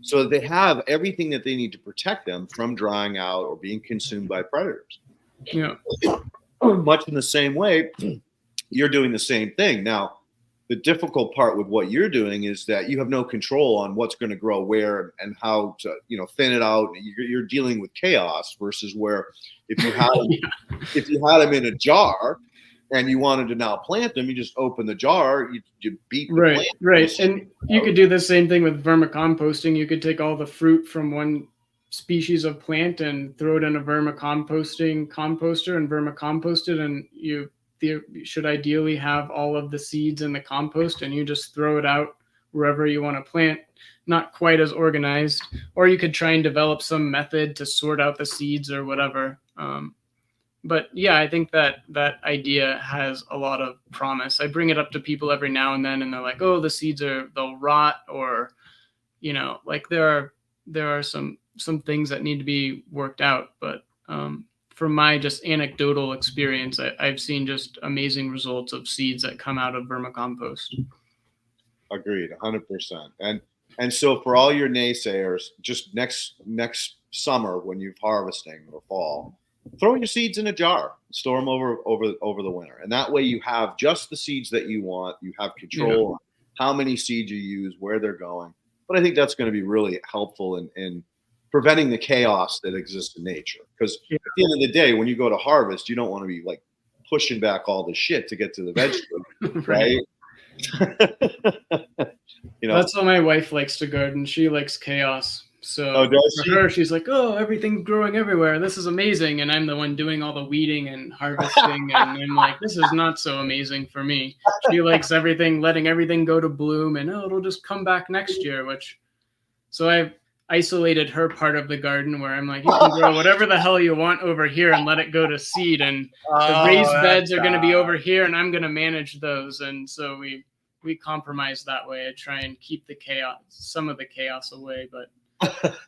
So they have everything that they need to protect them from drying out or being consumed by predators. Yeah. Much in the same way, you're doing the same thing. Now, the difficult part with what you're doing is that you have no control on what's going to grow where and how to, thin it out. You're dealing with chaos versus where if you had them, if you had them in a jar and you wanted to now plant them, you just open the jar, you beat the plant. Right. And you could do the same thing with vermicomposting. You could take all the fruit from one species of plant and throw it in a vermicomposting composter and vermicompost it, and you should ideally have all of the seeds in the compost, and you just throw it out wherever you want to plant. Not quite as organized, or you could try and develop some method to sort out the seeds or whatever. But yeah, I think that idea has a lot of promise. I bring it up to people every now and then, and they're like, "Oh, the seeds they'll rot," or like there are some things that need to be worked out. But from my just anecdotal experience, I've seen just amazing results of seeds that come out of vermicompost. Agreed, 100%. And so for all your naysayers, just next summer when you're harvesting or fall, throw your seeds in a jar, store them over the winter, and that way you have just the seeds that you want. You have control on how many seeds you use, where they're going. But I think that's going to be really helpful in preventing the chaos that exists in nature. Because at the end of the day, when you go to harvest, you don't want to be like pushing back all the shit to get to the vegetable, right? That's how my wife likes to garden. She likes chaos. So for her, she's like, "Oh, everything's growing everywhere. This is amazing." And I'm the one doing all the weeding and harvesting. And I'm like, this is not so amazing for me. She likes everything, letting everything go to bloom, and it'll just come back next year. So I've isolated her part of the garden where I'm like, you can grow whatever the hell you want over here and let it go to seed. And the raised beds are going to be over here, and I'm going to manage those. And so we compromise that way. I try and keep some of the chaos away, but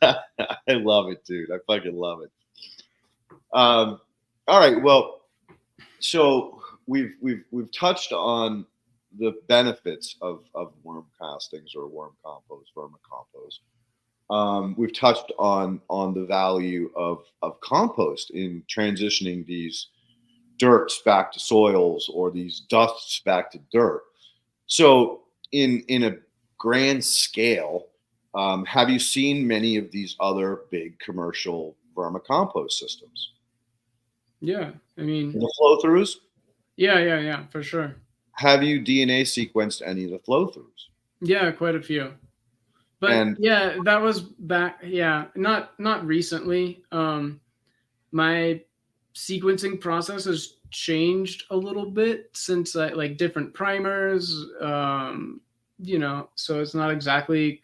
I love it, dude. I fucking love it. All right. Well, so we've touched on the benefits of worm castings or worm compost, vermicompost. We've touched on the value of compost in transitioning these dirts back to soils or these dusts back to dirt. So in a grand scale, have you seen many of these other big commercial vermicompost systems? Yeah, I mean the flow-throughs. Yeah, for sure. Have you DNA sequenced any of the flow-throughs? Yeah, quite a few. But that was back. Yeah, not recently. My sequencing process has changed a little bit since I like different primers. So it's not exactly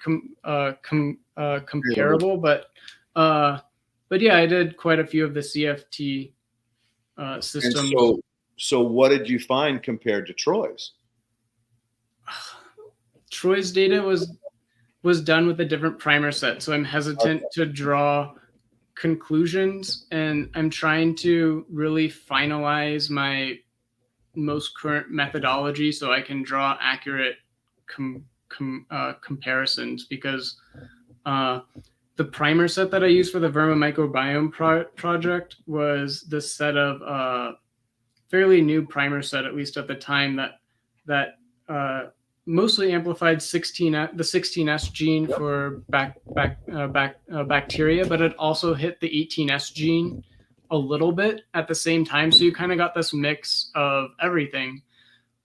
comparable, but yeah, I did quite a few of the CFT systems. And so what did you find compared to Troy's? Troy's data was done with a different primer set, so I'm hesitant to draw conclusions, and I'm trying to really finalize my most current methodology so I can draw accurate comparisons, because the primer set that I used for the Vermicompost project was the set of fairly new primer set, at least at the time, that mostly amplified the 16S gene for bacteria, but it also hit the 18S gene a little bit at the same time. So you kind of got this mix of everything,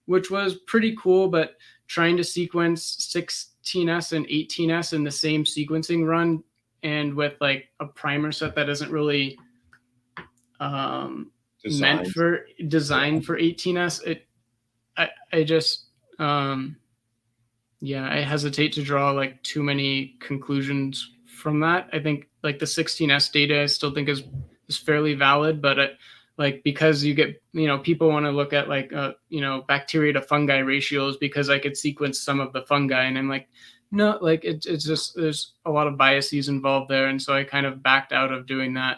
which was pretty cool. But trying to sequence 16S and 18S in the same sequencing run, and with like a primer set that isn't really designed for 18S, I hesitate to draw like too many conclusions from that. I think like the 16S data I still think is fairly valid, but because you get, people want to look at like, bacteria to fungi ratios, because I could sequence some of the fungi, and I'm like, no, like it's just, there's a lot of biases involved there. And so I kind of backed out of doing that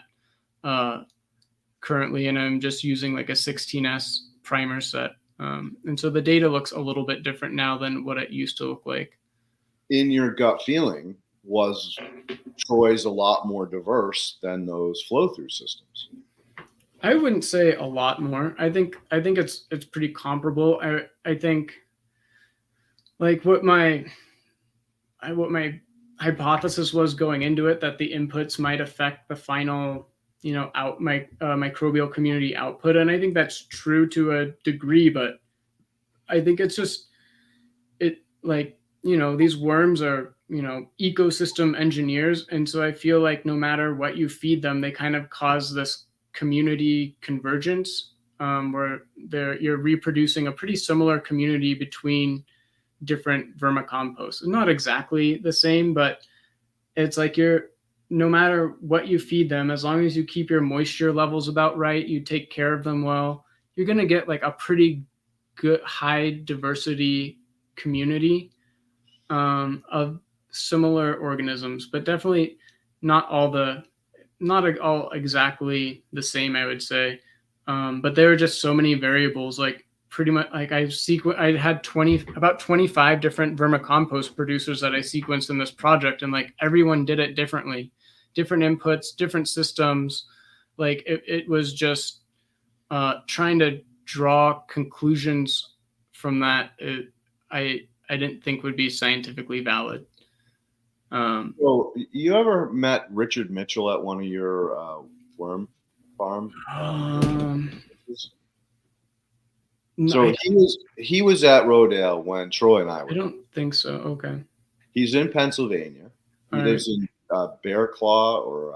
currently. And I'm just using like a 16S primer set. And so the data looks a little bit different now than what it used to look like. In your gut feeling, was Troy's a lot more diverse than those flow-through systems? I wouldn't say a lot more. I think it's pretty comparable. I think like what my hypothesis was going into it, that the inputs might affect the final, microbial community output. And I think that's true to a degree, but I think it's just, these worms are, ecosystem engineers. And so I feel like no matter what you feed them, they kind of cause this community convergence, where you're reproducing a pretty similar community between different vermicomposts. Not exactly the same, but it's like no matter what you feed them, as long as you keep your moisture levels about right, you take care of them well, you're going to get like a pretty good high diversity community, of similar organisms, but definitely not all exactly the same, I would say. But there are just so many variables, like pretty much like I had about 25 different vermicompost producers that I sequenced in this project, and like everyone did it differently, different inputs, different systems. Like it was just trying to draw conclusions from that. I didn't think would be scientifically valid. Well, you ever met Richard Mitchell at one of your worm farms? So he was at Rodale when Troy and I were. I don't think so. Okay. He's in Pennsylvania. He lives in Bear Claw, or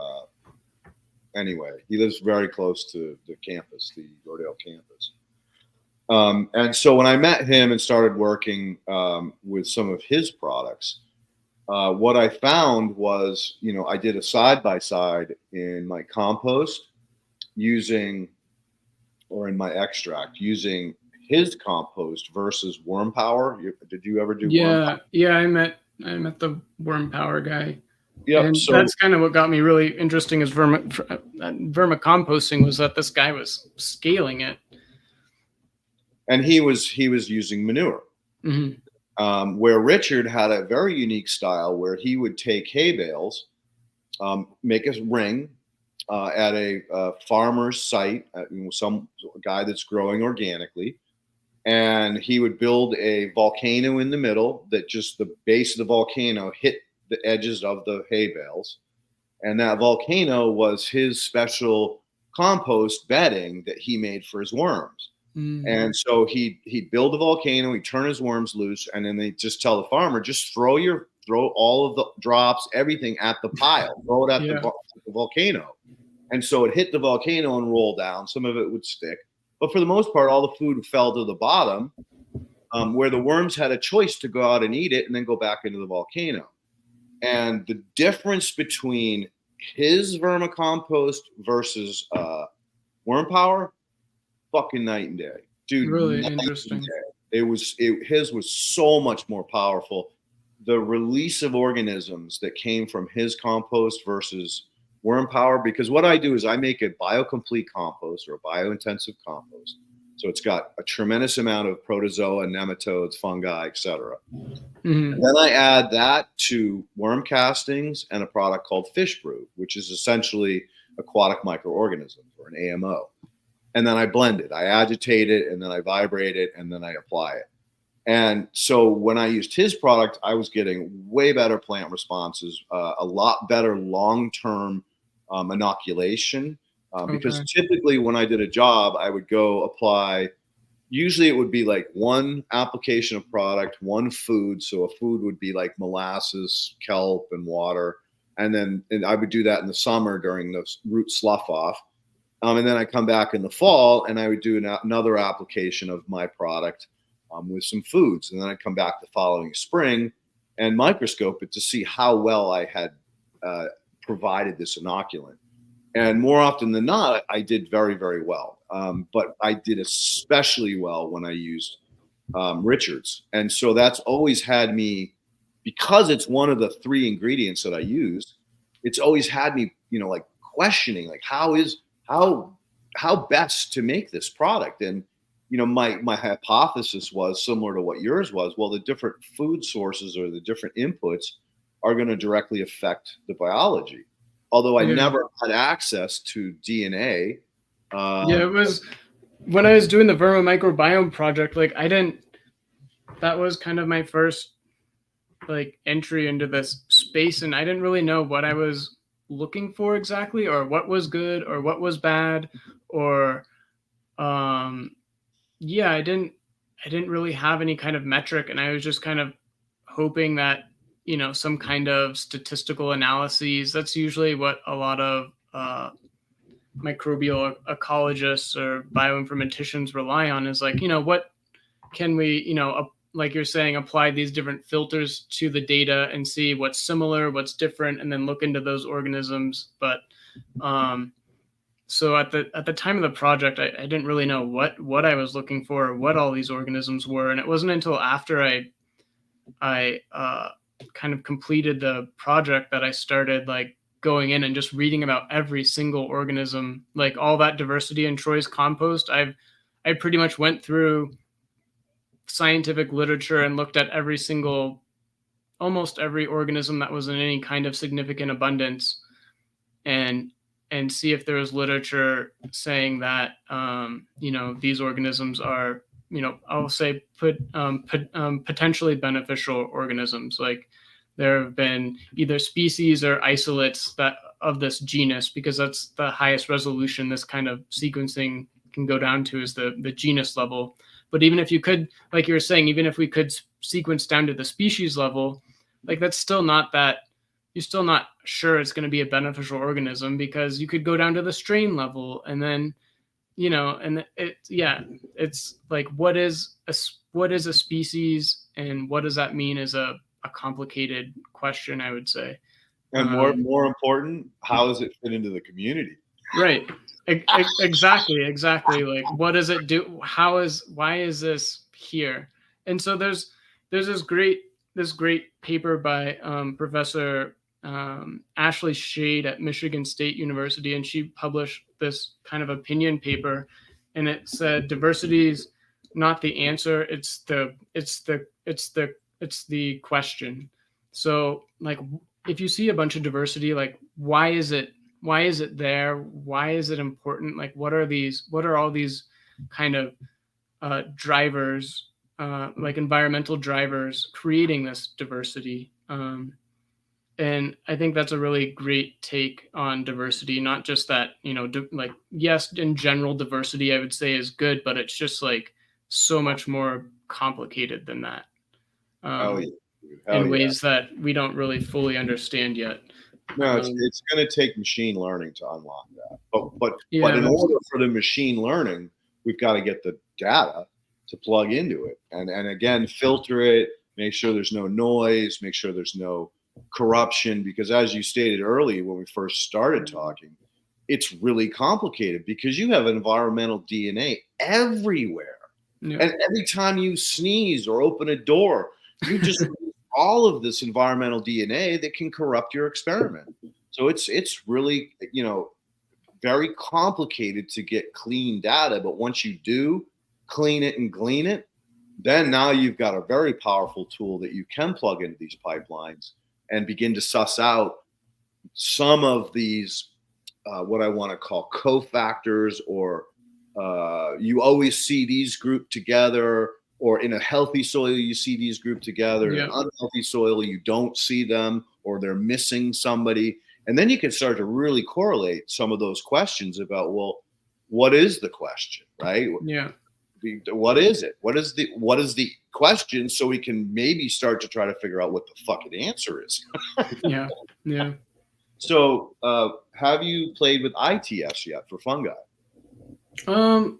anyway, he lives very close to the campus, the Rodale campus. And so when I met him and started working with some of his products, what I found was, I did a side-by-side in my compost in my extract using his compost versus worm power. Did you ever do worm power? Yeah, I met the worm power guy. Yep. And so that's kind of what got me really interesting as vermicomposting, was that this guy was scaling it. And he was using manure. Mm-hmm. Where Richard had a very unique style where he would take hay bales, make a ring at a farmer's site, some guy that's growing organically, and he would build a volcano in the middle that just the base of the volcano hit the edges of the hay bales. And that volcano was his special compost bedding that he made for his worms. Mm-hmm. And so he'd build the volcano, he'd turn his worms loose, and then they just tell the farmer, just throw all of the drops, everything at the pile, throw it at the volcano. And so it hit the volcano and rolled down. Some of it would stick, but for the most part, all the food fell to the bottom, where the worms had a choice to go out and eat it and then go back into the volcano. And the difference between his vermicompost versus worm power, fucking night and day, dude. Really interesting. His was so much more powerful. The release of organisms that came from his compost versus worm power, because what I do is I make a biocomplete compost or a biointensive compost. So it's got a tremendous amount of protozoa, nematodes, fungi, etc. Mm-hmm. Then I add that to worm castings and a product called fish brew, which is essentially aquatic microorganisms, or an AMO. And then I blend it, I agitate it, and then I vibrate it, and then I apply it. And so when I used his product, I was getting way better plant responses, a lot better long-term inoculation. Because typically when I did a job, I would go apply, usually it would be like one application of product, one food. So a food would be like molasses, kelp, and water. And I would do that in the summer during the root slough off. And then I come back in the fall and I would do another application of my product with some foods. And then I come back the following spring and microscope it to see how well I had provided this inoculant. And more often than not, I did very, very well. But I did especially well when I used Richard's. And so that's always had me, because it's one of the 3 ingredients that I use, it's always had me, like questioning, like how best to make this product. And, my hypothesis was similar to what yours was. Well, the different food sources or the different inputs are going to directly affect the biology. Although I never had access to DNA. It was when I was doing the Vermicompost project, like I didn't that was kind of my first like entry into this space, and I didn't really know what I was looking for exactly, or what was good or what was bad, or yeah, I didn't really have any kind of metric, and I was just kind of hoping that, some kind of statistical analyses. That's usually what a lot of microbial ecologists or bioinformaticians rely on, is like, what can we, like you're saying, apply these different filters to the data and see what's similar, what's different, and then look into those organisms. But so at the time of the project, I didn't really know what I was looking for, or what all these organisms were. And it wasn't until after I kind of completed the project that I started like going in and just reading about every single organism, like all that diversity in Troy's compost. I pretty much went through scientific literature and looked at almost every organism that was in any kind of significant abundance, and see if there was literature saying that these organisms are, I'll say potentially beneficial organisms. Like there have been either species or isolates that of this genus, because that's the highest resolution this kind of sequencing can go down to, is the genus level. But even if you could, like you were saying, even if we could sequence down to the species level, like that's still not that, you're still not sure it's going to be a beneficial organism, because you could go down to the strain level, and then, and it's like, what is a species, and what does that mean, is a complicated question, I would say. And more important, how does it fit into the community? Right. Exactly. Like, what does it do? Why is this here? And so there's this great paper by Professor Ashley Shade at Michigan State University, and she published this kind of opinion paper, and it said diversity is not the answer, it's the question. So like, if you see a bunch of diversity, like why is it there? Why is it important? Like what are all these kind of drivers, like environmental drivers, creating this diversity? And I think that's a really great take on diversity. Not just that, like, yes, in general, diversity I would say is good, but it's just like so much more complicated than that. In ways that we don't really fully understand yet. No, it's going to take machine learning to unlock that. But in order for the machine learning, we've got to get the data to plug into it, and again, filter it, make sure there's no noise, make sure there's no corruption, because as you stated earlier when we first started talking, it's really complicated because you have environmental DNA everywhere. Yeah. And every time you sneeze or open a door, you just all of this environmental DNA that can corrupt your experiment. So it's really, very complicated to get clean data. But once you do clean it and glean it, then now you've got a very powerful tool that you can plug into these pipelines and begin to suss out some of these, what I want to call cofactors, or you always see these grouped together, or in a healthy soil, you see these grouped together. Yeah. In an unhealthy soil, you don't see them, or they're missing somebody. And then you can start to really correlate some of those questions about, well, what is the question, right? Yeah. What is it? What is the question? So we can maybe start to try to figure out what the fucking answer is. Yeah. Yeah. So have you played with ITS yet for fungi? A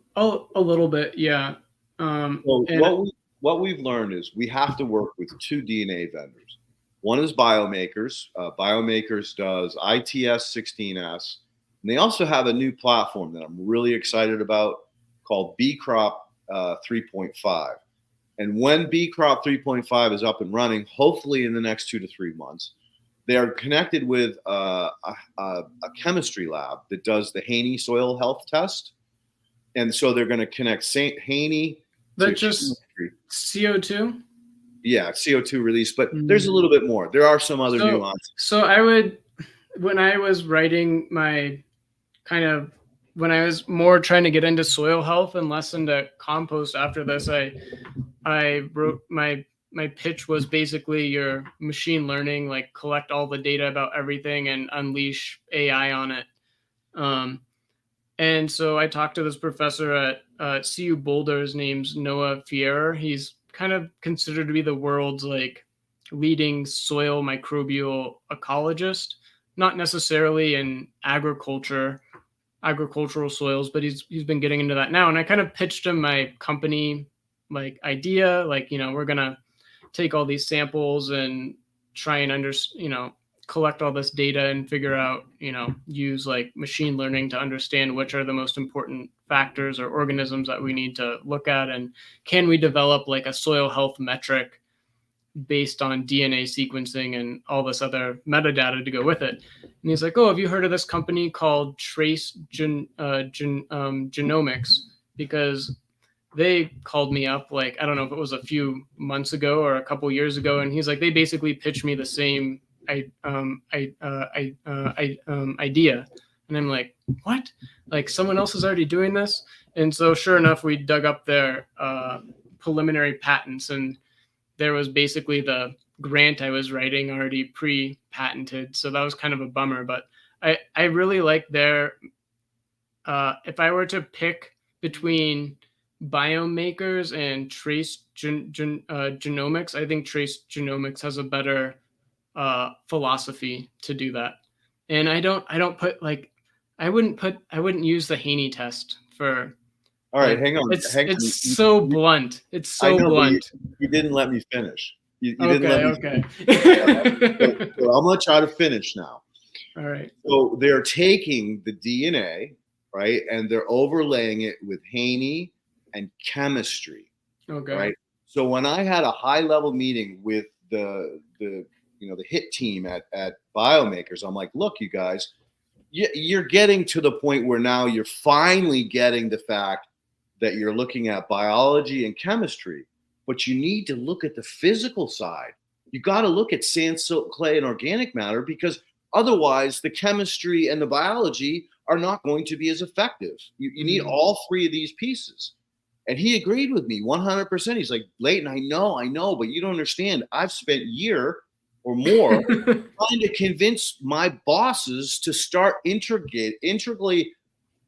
little bit. Yeah. What we've learned is we have to work with two DNA vendors. One is Biomakers. Biomakers does ITS 16S. And they also have a new platform that I'm really excited about called BCrop 3.5. And when BCrop 3.5 is up and running, hopefully in the next 2 to 3 months, they are connected with a chemistry lab that does the Haney soil health test. And so they're going to connect Haney. That's just CO2? Yeah, CO2 release, but there's a little bit more. There are some other nuances. So when I was writing my when I was more trying to get into soil health and less into compost after this, I wrote my pitch was basically your machine learning, like collect all the data about everything and unleash AI on it. And so I talked to this professor at CU Boulder. His name's Noah Fierrer. He's kind of considered to be the world's like leading soil microbial ecologist, not necessarily in agricultural soils, but he's been getting into that now. And I kind of pitched him my company like idea, like, we're gonna take all these samples and try and collect all this data and figure out, use like machine learning to understand which are the most important factors or organisms that we need to look at, and can we develop like a soil health metric based on DNA sequencing and all this other metadata to go with it. And he's like, oh, have you heard of this company called Genomics? Because they called me up, like, I don't know if it was a few months ago or a couple years ago. And he's like, they basically pitched me the same idea. And I'm like, what? Like someone else is already doing this? And so sure enough, we dug up their preliminary patents, and there was basically the grant I was writing already pre-patented. So that was kind of a bummer, but I really like their, if I were to pick between Biome Makers and Trace Genomics, I think Trace Genomics has a better philosophy to do that. And I wouldn't use the Haney test for. All right, hang on. It's so blunt. It's so blunt. You didn't let me finish. You didn't let me finish. So I'm going to try to finish now. All right. So they're taking the DNA, right, and they're overlaying it with Haney and chemistry. Okay. Right. So when I had a high-level meeting with the HIT team at Biomakers, I'm like, look, you guys, you're getting to the point where now you're finally getting the fact that you're looking at biology and chemistry, but you need to look at the physical side. You got to look at sand, silt, clay, and organic matter, because otherwise the chemistry and the biology are not going to be as effective. You need all three of these pieces. And he agreed with me 100%. He's like, Leighton, I know, but you don't understand. I've spent a year or more trying to convince my bosses to start integrally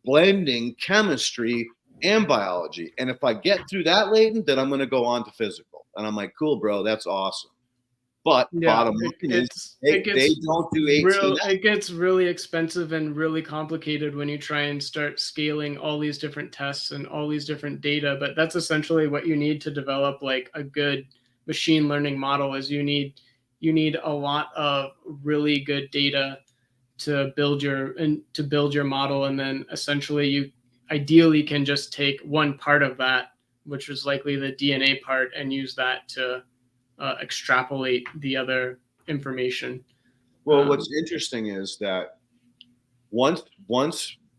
blending chemistry and biology. And if I get through that, Leighton, then I'm going to go on to physical. And I'm like, cool, bro, that's awesome. But bottom line is they don't do 18. It gets really expensive and really complicated when you try and start scaling all these different tests and all these different data. But that's essentially what you need to develop like a good machine learning model. Is you need a lot of really good data to build your model, and then essentially you ideally can just take one part of that, which is likely the DNA part, and use that to extrapolate the other information. Well, what's interesting is that once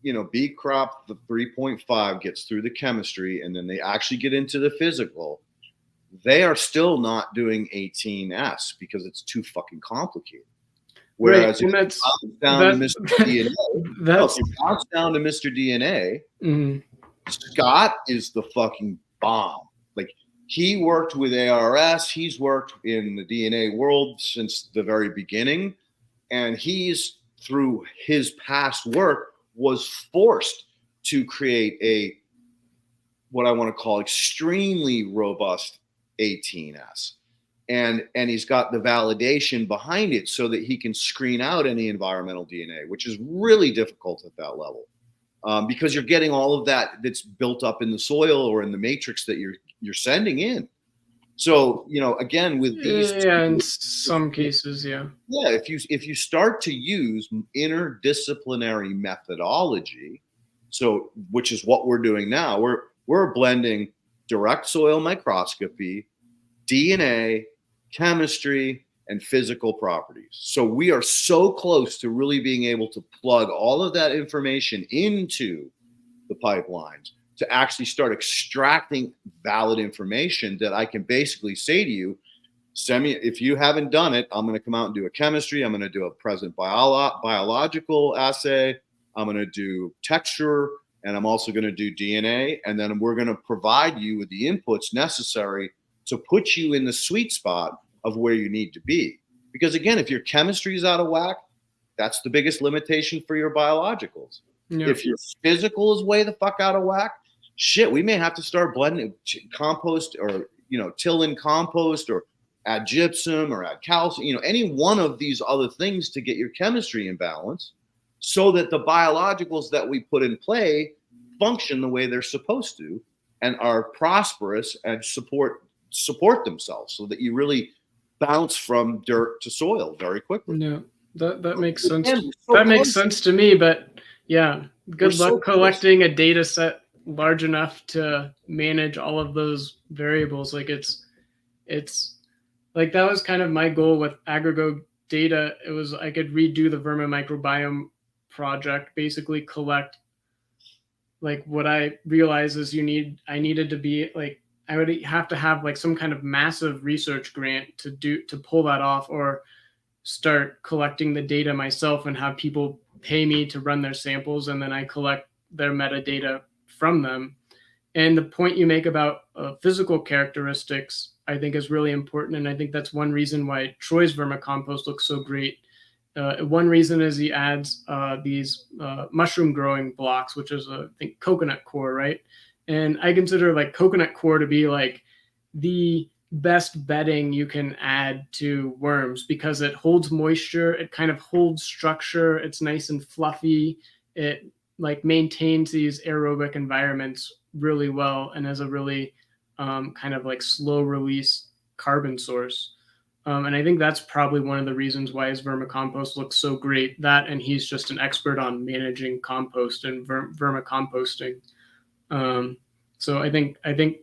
B crop, the 3.5 gets through the chemistry, and then they actually get into the physical, they are still not doing 18S because it's too fucking complicated. Whereas if you bounce down to Mr. DNA, mm-hmm. Scott is the fucking bomb. Like, he worked with ARS. He's worked in the DNA world since the very beginning. And he's, through his past work, was forced to create what I want to call extremely robust 18S. And he's got the validation behind it so that he can screen out any environmental DNA, which is really difficult at that level, because you're getting all of that that's built up in the soil or in the matrix that you're sending in. So, again, with these, in some cases, if you start to use interdisciplinary methodology, which is what we're doing now, we're blending direct soil microscopy, DNA, chemistry, and physical properties. So we are so close to really being able to plug all of that information into the pipelines to actually start extracting valid information that I can basically say to you, if you haven't done it, I'm going to come out and do a chemistry. I'm going to do a present biological assay. I'm going to do texture, and I'm also going to do DNA. And then we're going to provide you with the inputs necessary to put you in the sweet spot of where you need to be. Because again, if your chemistry is out of whack, that's the biggest limitation for your biologicals. Yeah. If your physical is way the fuck out of whack, shit, we may have to start blending compost, or, you know, till in compost, or add gypsum, or add calcium, you know, any one of these other things to get your chemistry in balance, so that the biologicals that we put in play function the way they're supposed to and are prosperous and support themselves, so that you really bounce from dirt to soil very quickly. Yeah, that makes sense. Again, That makes sense to me, but yeah, good luck so collecting a data set large enough to manage all of those variables. Like it's like, that was kind of my goal with Agrigo data. It was, I could redo the Vermicompost project, basically collect, like, what I realized is I needed to be like, I would have to have like some kind of massive research grant to pull that off, or start collecting the data myself and have people pay me to run their samples, and then I collect their metadata from them. And the point you make about physical characteristics, I think, is really important. And I think that's one reason why Troy's vermicompost looks so great. One reason is he adds these mushroom growing blocks, which is, I think, coconut coir, right? And I consider like coconut coir to be like the best bedding you can add to worms, because it holds moisture, it kind of holds structure, it's nice and fluffy, it like maintains these aerobic environments really well, and has a really kind of like slow release carbon source. And I think that's probably one of the reasons why his vermicompost looks so great. That, and he's just an expert on managing compost and vermicomposting. So I think the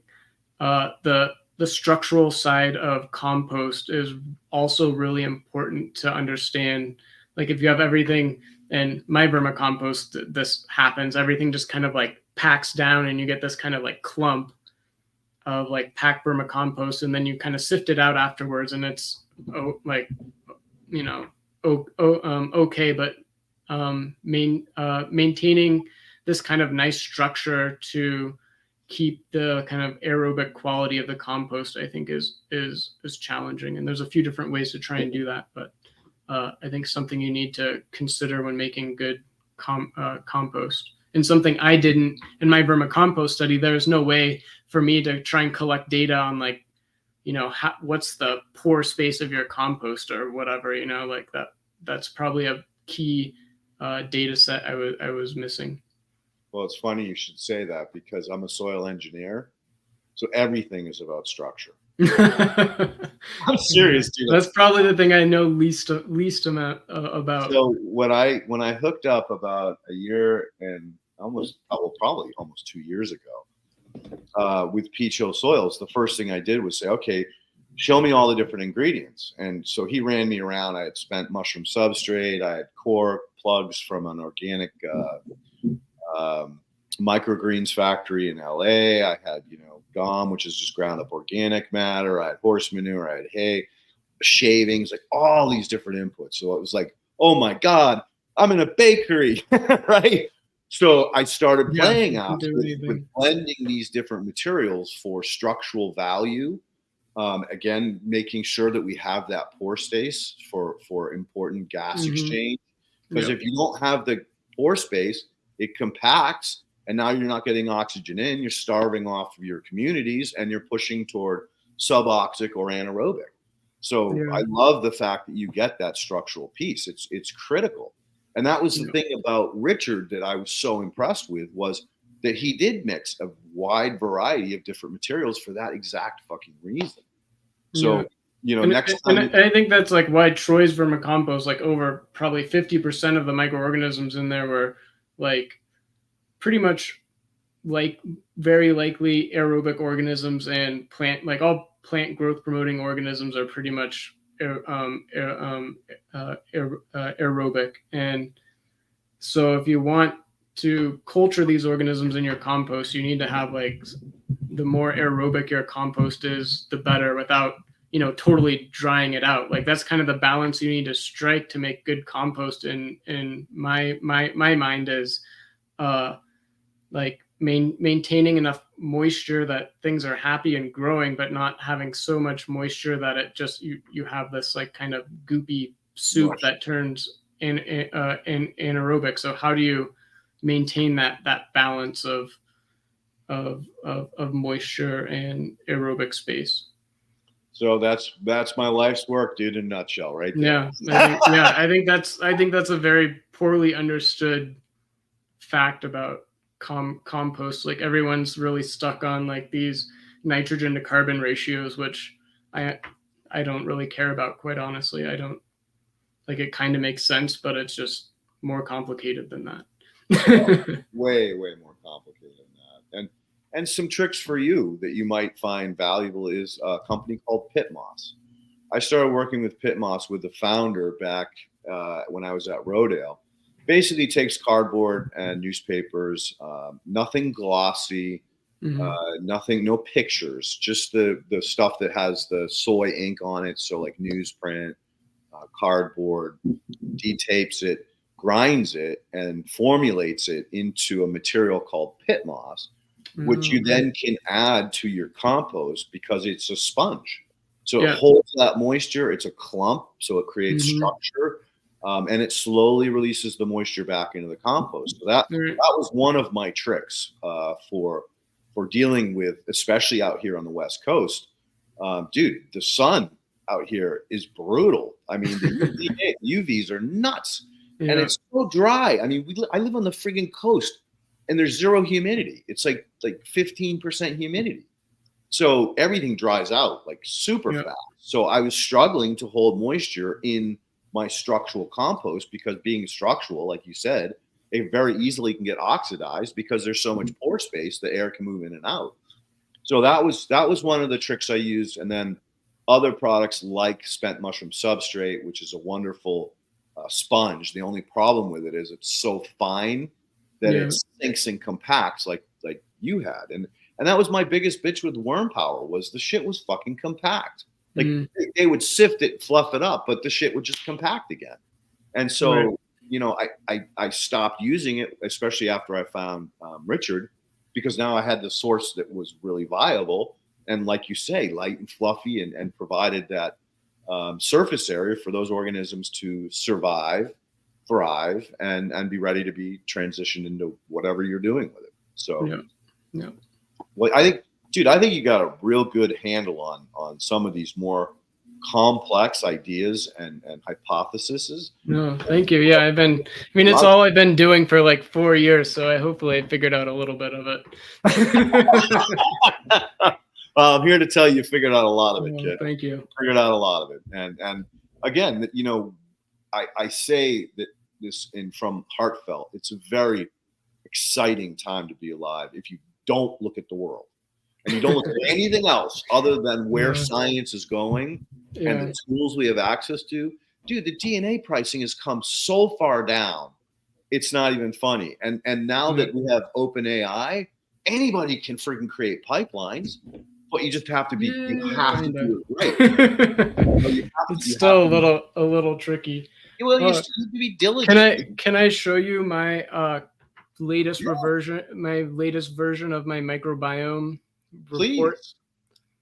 structural side of compost is also really important to understand. Like, if you have everything, and my vermicompost, this happens, everything just kind of like packs down, and you get this kind of like clump of like packed vermicompost, and then you kind of sift it out afterwards, and it's like, you know, okay, but maintaining this kind of nice structure to keep the kind of aerobic quality of the compost, I think is challenging. And there's a few different ways to try and do that, but I think something you need to consider when making good compost. And something I didn't in my vermicompost study, there's no way for me to try and collect data on, like, you know, what's the pore space of your compost or whatever, you know, like that's probably a key data set I was missing. Well, it's funny you should say that, because I'm a soil engineer, so everything is about structure. I'm serious, dude. That's probably the thing I know least amount about. So when I hooked up about a year and probably almost 2 years ago with Peach Soils, the first thing I did was say, okay, show me all the different ingredients. And so he ran me around. I had spent mushroom substrate. I had core plugs from an organic microgreens factory in LA. I had, you know, GOM, which is just ground up organic matter. I had horse manure. I had hay, shavings, like all these different inputs. So it was like, oh my God, I'm in a bakery, right? So I started playing out with blending these different materials for structural value. Again, making sure that we have that pore space for important gas exchange. Because if you don't have the pore space, it compacts, and now you're not getting oxygen in. You're starving off of your communities, and you're pushing toward suboxic or anaerobic. So I love the fact that you get that structural piece. It's critical. And that was the thing about Richard that I was so impressed with, was that he did mix a wide variety of different materials for that exact fucking reason. So, you know, next time. And I think that's like why Troy's vermicompost, like over probably 50% of the microorganisms in there were like pretty much like very likely aerobic organisms, and like all plant growth promoting organisms are pretty much aerobic. And so if you want to culture these organisms in your compost, you need to have, like, the more aerobic your compost is, the better, without, you know, totally drying it out. Like, that's kind of the balance you need to strike to make good compost in my mind is like maintaining enough moisture that things are happy and growing, but not having so much moisture that it just you have this like kind of goopy soup that turns in anaerobic. So how do you maintain that balance of moisture and aerobic space? So that's my life's work, dude, in a nutshell, right there. Yeah, I think that's a very poorly understood fact about compost. Like everyone's really stuck on like these nitrogen to carbon ratios, which I don't really care about, quite honestly. I don't like, it kind of makes sense, but it's just more complicated than that. way more complicated than that. And some tricks for you that you might find valuable is a company called Pit Moss. I started working with Pit Moss with the founder back when I was at Rodale. Basically takes cardboard and newspapers, nothing glossy, nothing, no pictures, just the stuff that has the soy ink on it. So like newsprint, cardboard, detapes it, grinds it, and formulates it into a material called pit moss, which you then can add to your compost because it's a sponge. So it holds that moisture. It's a clump, so it creates structure. And it slowly releases the moisture back into the compost. So that was one of my tricks for dealing with, especially out here on the West Coast. Dude, the sun out here is brutal. I mean, the UVs are nuts, and it's so dry. I mean, I live on the friggin' coast, and there's zero humidity. It's like 15% humidity. So everything dries out like super fast. So I was struggling to hold moisture in my structural compost because being structural, like you said, it very easily can get oxidized because there's so much pore space, the air can move in and out. So that was one of the tricks I used. And then other products like spent mushroom substrate, which is a wonderful sponge. The only problem with it is it's so fine that it sinks and compacts like you had. And that was my biggest bitch with Worm Power, was the shit was fucking compact. Like they would sift it, fluff it up, but the shit would just compact again. And so, you know, I stopped using it, especially after I found Richard, because now I had the source that was really viable. And like you say, light and fluffy, and provided that surface area for those organisms to survive, thrive, and be ready to be transitioned into whatever you're doing with it. So, well, I think you got a real good handle on some of these more complex ideas and hypotheses. No, thank you. Yeah, it's all I've been doing for like 4 years, so I hopefully figured out a little bit of it. Well, I'm here to tell you figured out a lot of it, kid. Thank you. Figured out a lot of it. And again, you know, I say that this from heartfelt, it's a very exciting time to be alive if you don't look at the world. And you don't look at anything else other than where science is going and the tools we have access to. Dude, the DNA pricing has come so far down, it's not even funny. And now that we have OpenAI, anybody can freaking create pipelines, but you just have to be you have to do it right. It's still a little tricky. Well, you still have to be diligent. Can I show you my latest version of my microbiome report?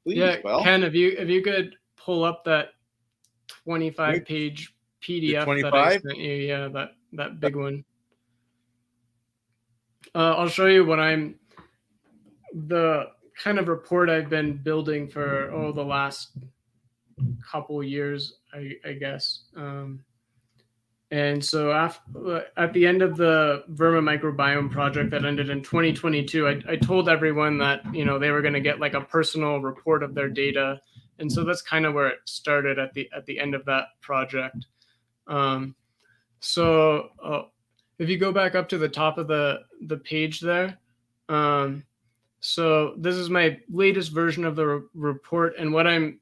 Please. Yeah, Well, Ken, if you could pull up that 25-page PDF that I sent you, that big one. I'll show you the kind of report I've been building for the last couple years, I guess. And so at the end of the Vermicompost project that ended in 2022, I told everyone that, you know, they were going to get like a personal report of their data. And so that's kind of where it started at the end of that project. So if you go back up to the top of the page there, so this is my latest version of the report, and what I'm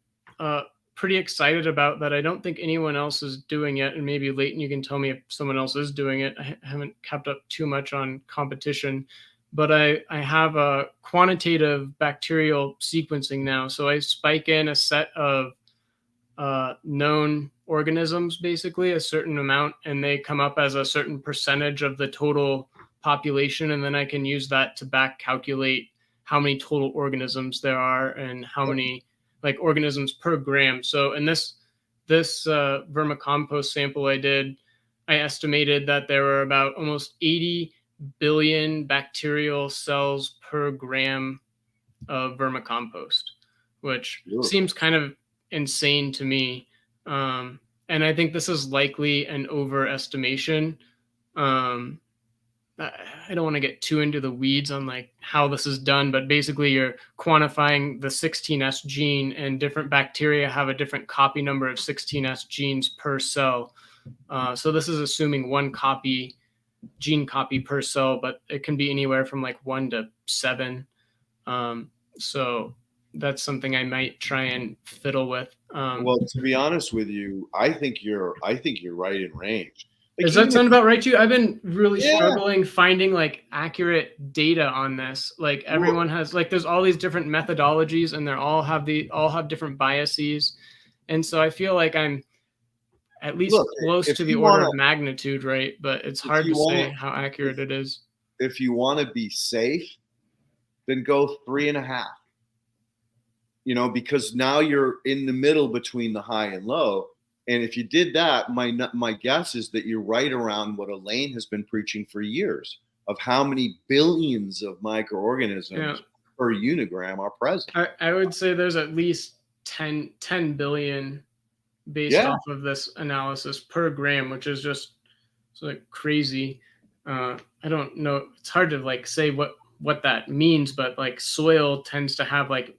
pretty excited about that I don't think anyone else is doing yet, and maybe Leighton, you can tell me if someone else is doing it. I haven't kept up too much on competition, but I have a quantitative bacterial sequencing now. So I spike in a set of known organisms, basically a certain amount, and they come up as a certain percentage of the total population, and then I can use that to back calculate how many total organisms there are and how many like organisms per gram. So in this vermicompost sample I did, I estimated that there were about almost 80 billion bacterial cells per gram of vermicompost, which seems kind of insane to me. And I think this is likely an overestimation. I don't want to get too into the weeds on like how this is done, but basically you're quantifying the 16S gene, and different bacteria have a different copy number of 16S genes per cell. So this is assuming one gene copy per cell, but it can be anywhere from like 1 to 7. So that's something I might try and fiddle with. Well, to be honest with you, I think you're right in range. Like, does that sound about right to you? I've been really struggling finding like accurate data on this. Like everyone has like, there's all these different methodologies, and they all have different biases. And so I feel like I'm at least close to the order of magnitude, right? But it's hard to say how accurate it is. If you want to be safe, then go 3.5. Because now you're in the middle between the high and low. And if you did that, my guess is that you're right around what Elaine has been preaching for years, of how many billions of microorganisms per unigram are present. I would say there's at least 10 billion based off of this analysis per gram, which is just like crazy. I don't know. It's hard to like say what that means, but like soil tends to have like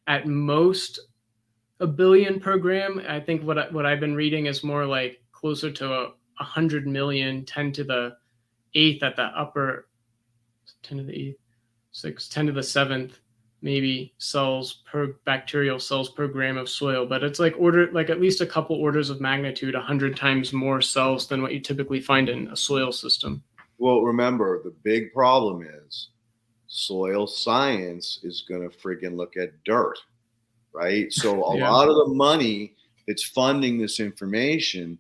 at most 1 billion per gram. I think what I've been reading is more like closer to 100 million, 10 to the 8th at the upper, 10 to the 8th, 6, 10 to the 7th, maybe bacterial cells per gram of soil. But it's like at least a couple orders of magnitude, 100 times more cells than what you typically find in a soil system. Well, remember, the big problem is soil science is going to friggin' look at dirt. Right. So a lot of the money that's funding this information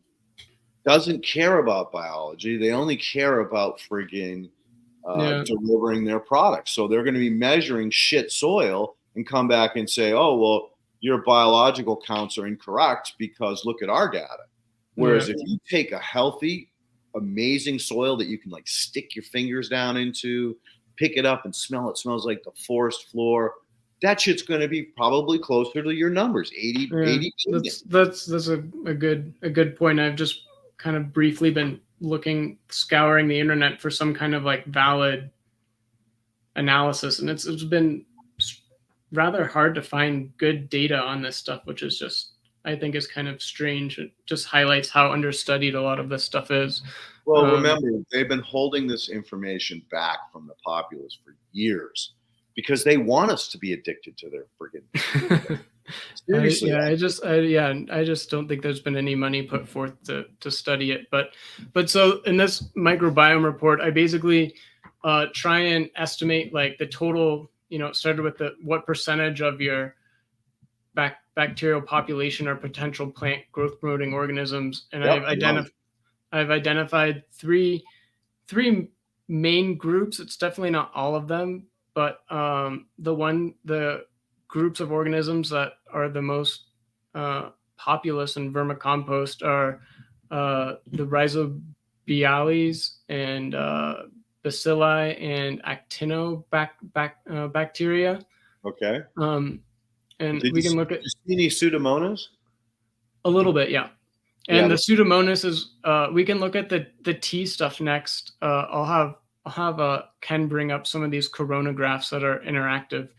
doesn't care about biology. They only care about friggin' delivering their products. So they're going to be measuring shit soil and come back and say, oh, well, your biological counts are incorrect because look at our data. Whereas if you take a healthy, amazing soil that you can like stick your fingers down into, pick it up and smell it, smells like the forest floor, that shit's going to be probably closer to your numbers, 80 billion. That's a good point. I've just kind of briefly been scouring the internet for some kind of like valid analysis, and it's been rather hard to find good data on this stuff, which is just, I think, is kind of strange. It just highlights how understudied a lot of this stuff is. Well, remember, they've been holding this information back from the populace for years, because they want us to be addicted to their friggin' seriously. I just don't think there's been any money put forth to study it. But so in this microbiome report, I basically try and estimate like the total, it started with what percentage of your bacterial population are potential plant growth promoting organisms. And I've identified three main groups. It's definitely not all of them, but the groups of organisms that are the most populous in vermicompost are the rhizobiales and bacilli and actinobacteria. Okay. And we can look at any Pseudomonas. A little bit, yeah. And the Pseudomonas is we can look at the T stuff next. I'll have Ken bring up some of these coronagraphs that are interactive.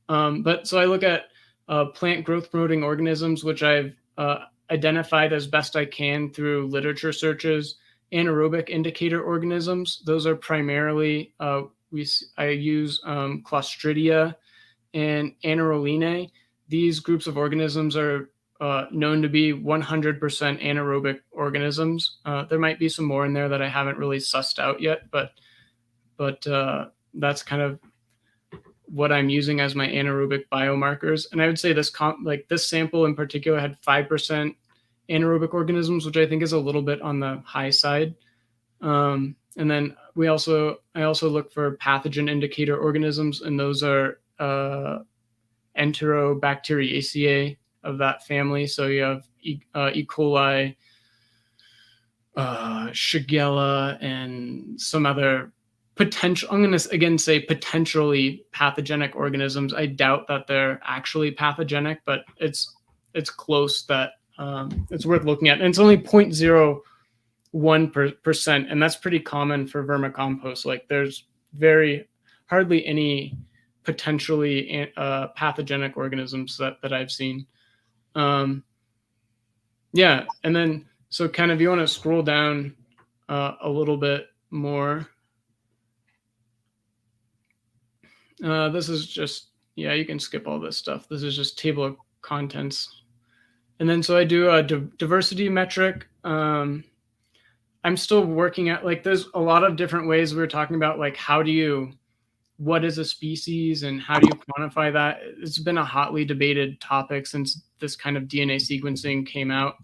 But so I look at plant growth promoting organisms, which I've identified as best I can through literature searches. Anaerobic indicator organisms, those are primarily I use Clostridia and Anaeroline. These groups of organisms are known to be 100% anaerobic organisms. There might be some more in there that I haven't really sussed out yet, but that's kind of what I'm using as my anaerobic biomarkers. And I would say this sample in particular had 5% anaerobic organisms, which I think is a little bit on the high side. And then I also look for pathogen indicator organisms, and those are Enterobacteriaceae of that family. So you have E. coli, Shigella, and some other potential, I'm going to again say potentially pathogenic organisms. I doubt that they're actually pathogenic, but it's close that it's worth looking at. And it's only 0.01%, and that's pretty common for vermicompost. Like there's hardly any potentially pathogenic organisms that I've seen. Yeah, and then so kind of you want to scroll down a little bit more. This is just, yeah, you can skip all this stuff. This is just table of contents. And then so I do a diversity metric. I'm still working at, like, there's a lot of different ways we were talking about, like, what is a species and how do you quantify that? It's been a hotly debated topic since this kind of DNA sequencing came out.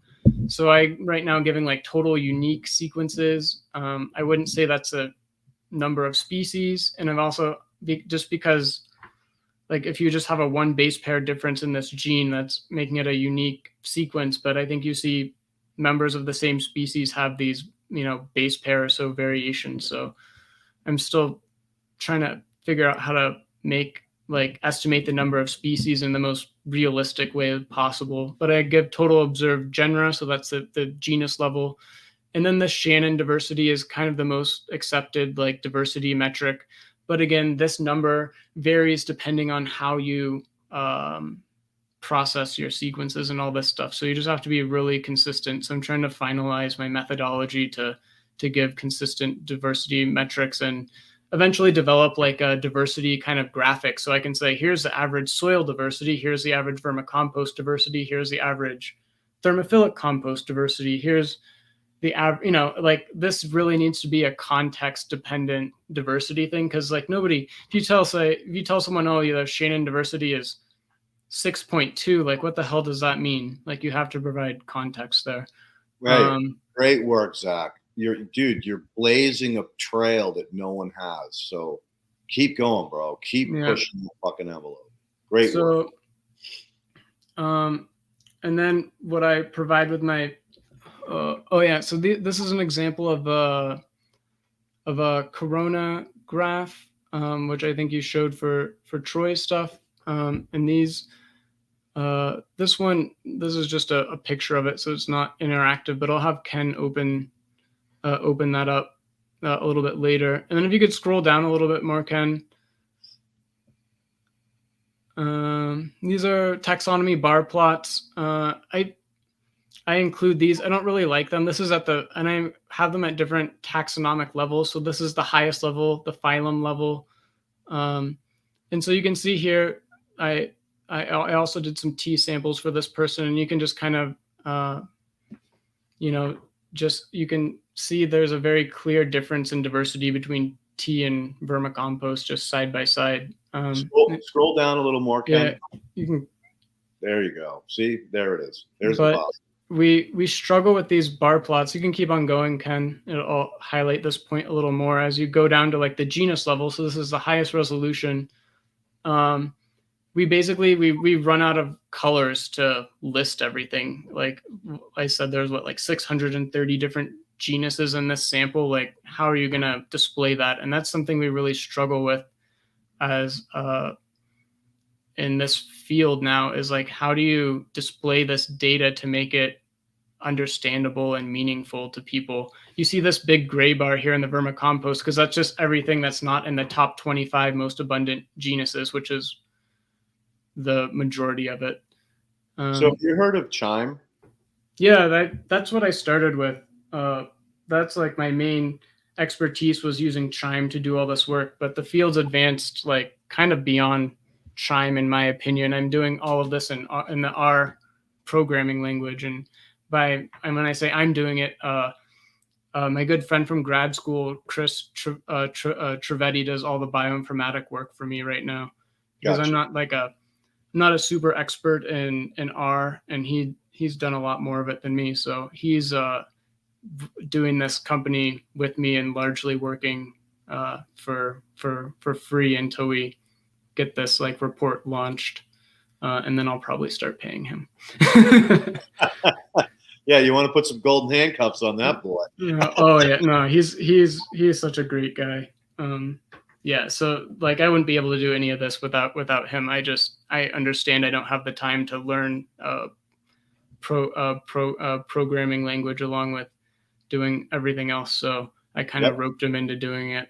So right now giving like total unique sequences. I wouldn't say that's a number of species. And I've also, just because like if you just have a one base pair difference in this gene, that's making it a unique sequence. But I think you see members of the same species have these, base pair or so variations. So I'm still trying to figure out how to estimate the number of species in the most realistic way possible. But I give total observed genera, so that's the genus level. And then the Shannon diversity is kind of the most accepted like diversity metric. But again, this number varies depending on how you process your sequences and all this stuff. So you just have to be really consistent. So I'm trying to finalize my methodology to give consistent diversity metrics and eventually develop like a diversity kind of graphic. So I can say, here's the average soil diversity, here's the average vermicompost diversity, here's the average thermophilic compost diversity, here's the average, like this really needs to be a context dependent diversity thing. Cause like nobody, if you tell someone, oh, the Shannon diversity is 6.2, like what the hell does that mean? Like you have to provide context there. Right. Great work, Zach. You're blazing a trail that no one has. So keep going, bro. Keep pushing the fucking envelope. Great work. And then what I provide with my, so this is an example of a corona graph, which I think you showed for Troy's stuff. And this is just a picture of it, so it's not interactive, but I'll have Ken open that up a little bit later. And then if you could scroll down a little bit more, Ken. These are taxonomy bar plots. I include these. I don't really like them. This is and I have them at different taxonomic levels. So this is the highest level, the phylum level. And so you can see here, I also did some T samples for this person, and you can just kind of, you can see there's a very clear difference in diversity between T and vermicompost just side by side. Scroll down a little more, Ken. Yeah, you can. There you go. See, there it is. There's the box. We struggle with these bar plots. You can keep on going, Ken. I'll highlight this point a little more as you go down to like the genus level. So this is the highest resolution. We basically we run out of colors to list everything. Like I said, there's like 630 different genuses in this sample. Like how are you going to display that? And that's something we really struggle with as in this field now, is like, how do you display this data to make it understandable and meaningful to people? You see this big gray bar here in the vermicompost because that's just everything that's not in the top 25 most abundant genuses, which is the majority of it. So have you heard of Chime? Yeah, that's what I started with. That's like my main expertise was using Chime to do all this work, but the field's advanced like kind of beyond Chime, in my opinion. I'm doing all of this in the R programming language, and when I say I'm doing it, my good friend from grad school, Chris Trivedi, does all the bioinformatic work for me right now, because gotcha. I'm not a super expert in R, and he's done a lot more of it than me. So he's doing this company with me and largely working for free until we get this like report launched, and then I'll probably start paying him. Yeah, you want to put some golden handcuffs on that boy. Yeah. Oh yeah, no, he's such a great guy. Yeah, so like I wouldn't be able to do any of this without him. I understand I don't have the time to learn programming language along with doing everything else. So I kind of roped him into doing it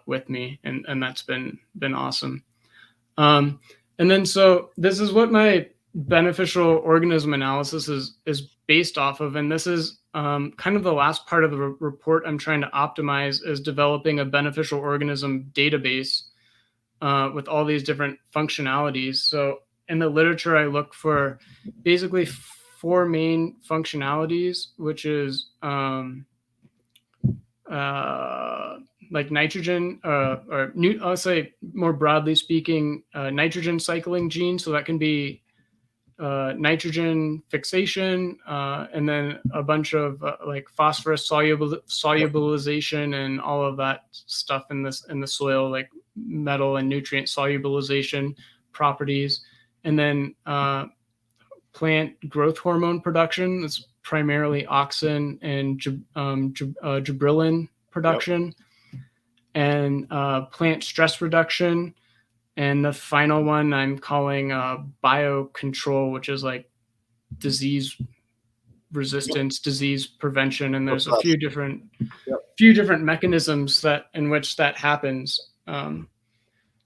with me, and that's been awesome. And then so this is what my beneficial organism analysis is based off of, and this is kind of the last part of the report I'm trying to optimize, is developing a beneficial organism database with all these different functionalities. So in the literature, I look for basically 4 main functionalities, which is like nitrogen, I'll say more broadly speaking, nitrogen cycling genes. So that can be nitrogen fixation, and then a bunch of like phosphorus solubilization and all of that stuff in the soil, like metal and nutrient solubilization properties, and then plant growth hormone production. That's primarily auxin and gibberellin production, and plant stress reduction. And the final one I'm calling biocontrol, which is like disease resistance, disease prevention. And there's a few different mechanisms in which that happens.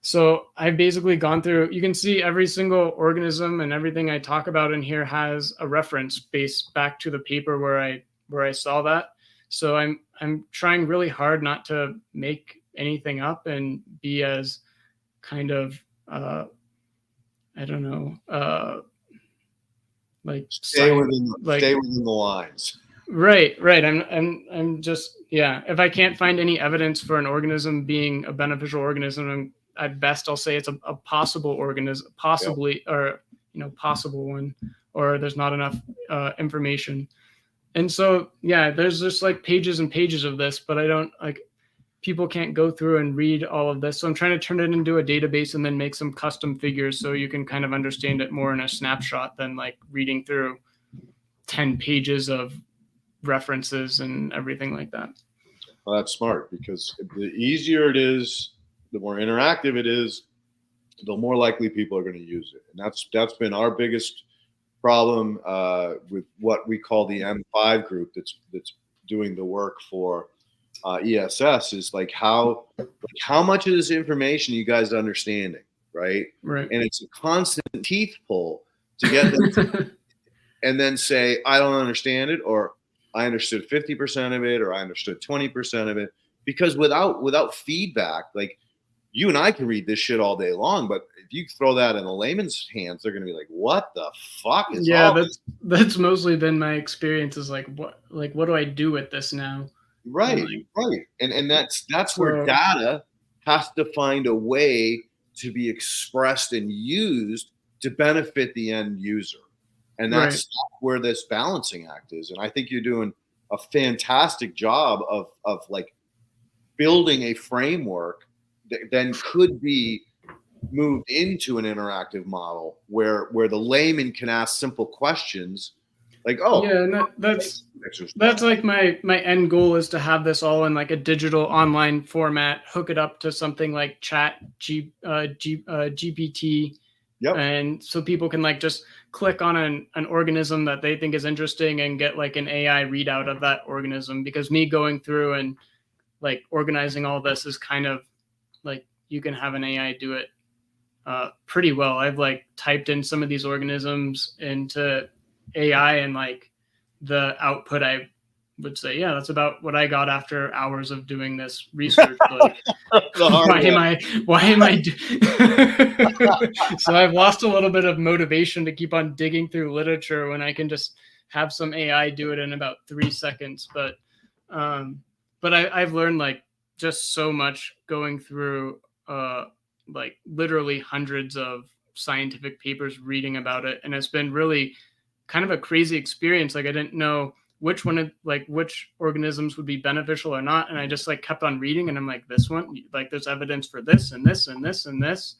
So I've basically gone through, you can see every single organism and everything I talk about in here has a reference based back to the paper where I saw that. So I'm trying really hard not to make anything up and be as kind of I don't know, like stay within the lines. Right. I'm just, yeah. If I can't find any evidence for an organism being a beneficial organism, at best I'll say it's a possible organism, possibly, or possible one, or there's not enough information. And so yeah, there's just like pages and pages of this, but I don't like. People can't go through and read all of this. So I'm trying to turn it into a database and then make some custom figures so you can kind of understand it more in a snapshot than like reading through 10 pages of references and everything like that. Well, that's smart, because the easier it is, the more interactive it is, the more likely people are going to use it. And that's been our biggest problem with what we call the M5 group that's doing the work for ESS, is like how much of this information you guys are understanding, right? Right. And it's a constant teeth pull to get them and then say, I don't understand it, or I understood 50% of it, or I understood 20% of it. Because without feedback, like you and I can read this shit all day long, but if you throw that in a layman's hands, they're gonna be like, what the fuck is all this? That's mostly been my experience, is like what do I do with this now? Right. And that's where data has to find a way to be expressed and used to benefit the end user. And that's where this balancing act is. And I think you're doing a fantastic job of like building a framework that then could be moved into an interactive model where the layman can ask simple questions. Like, oh yeah, that's like my end goal, is to have this all in like a digital online format, hook it up to something like GPT, and so people can like just click on an organism that they think is interesting and get like an AI readout of that organism. Because me going through and like organizing all this is kind of like, you can have an AI do it pretty well. I've like typed in some of these organisms into AI, and like the output, I would say, yeah, that's about what I got after hours of doing this research. Like, why am I so I've lost a little bit of motivation to keep on digging through literature when I can just have some AI do it in about 3 seconds. But I've learned like just so much going through like literally hundreds of scientific papers, reading about it, and it's been really kind of a crazy experience. Like I didn't know which which organisms would be beneficial or not. And I just like kept on reading, and I'm like, this one, like there's evidence for this and this and this and this.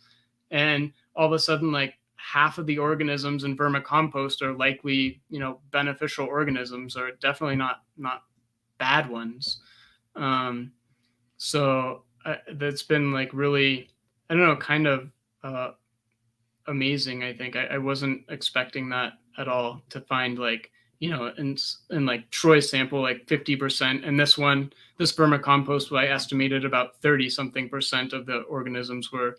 And all of a sudden, like half of the organisms in vermicompost are likely, beneficial organisms, or definitely not bad ones. So that's been like really, I don't know, kind of amazing. I think I wasn't expecting that at all, to find like, in like Troy's sample, like 50%. And this vermicompost, I estimated about 30-something% of the organisms were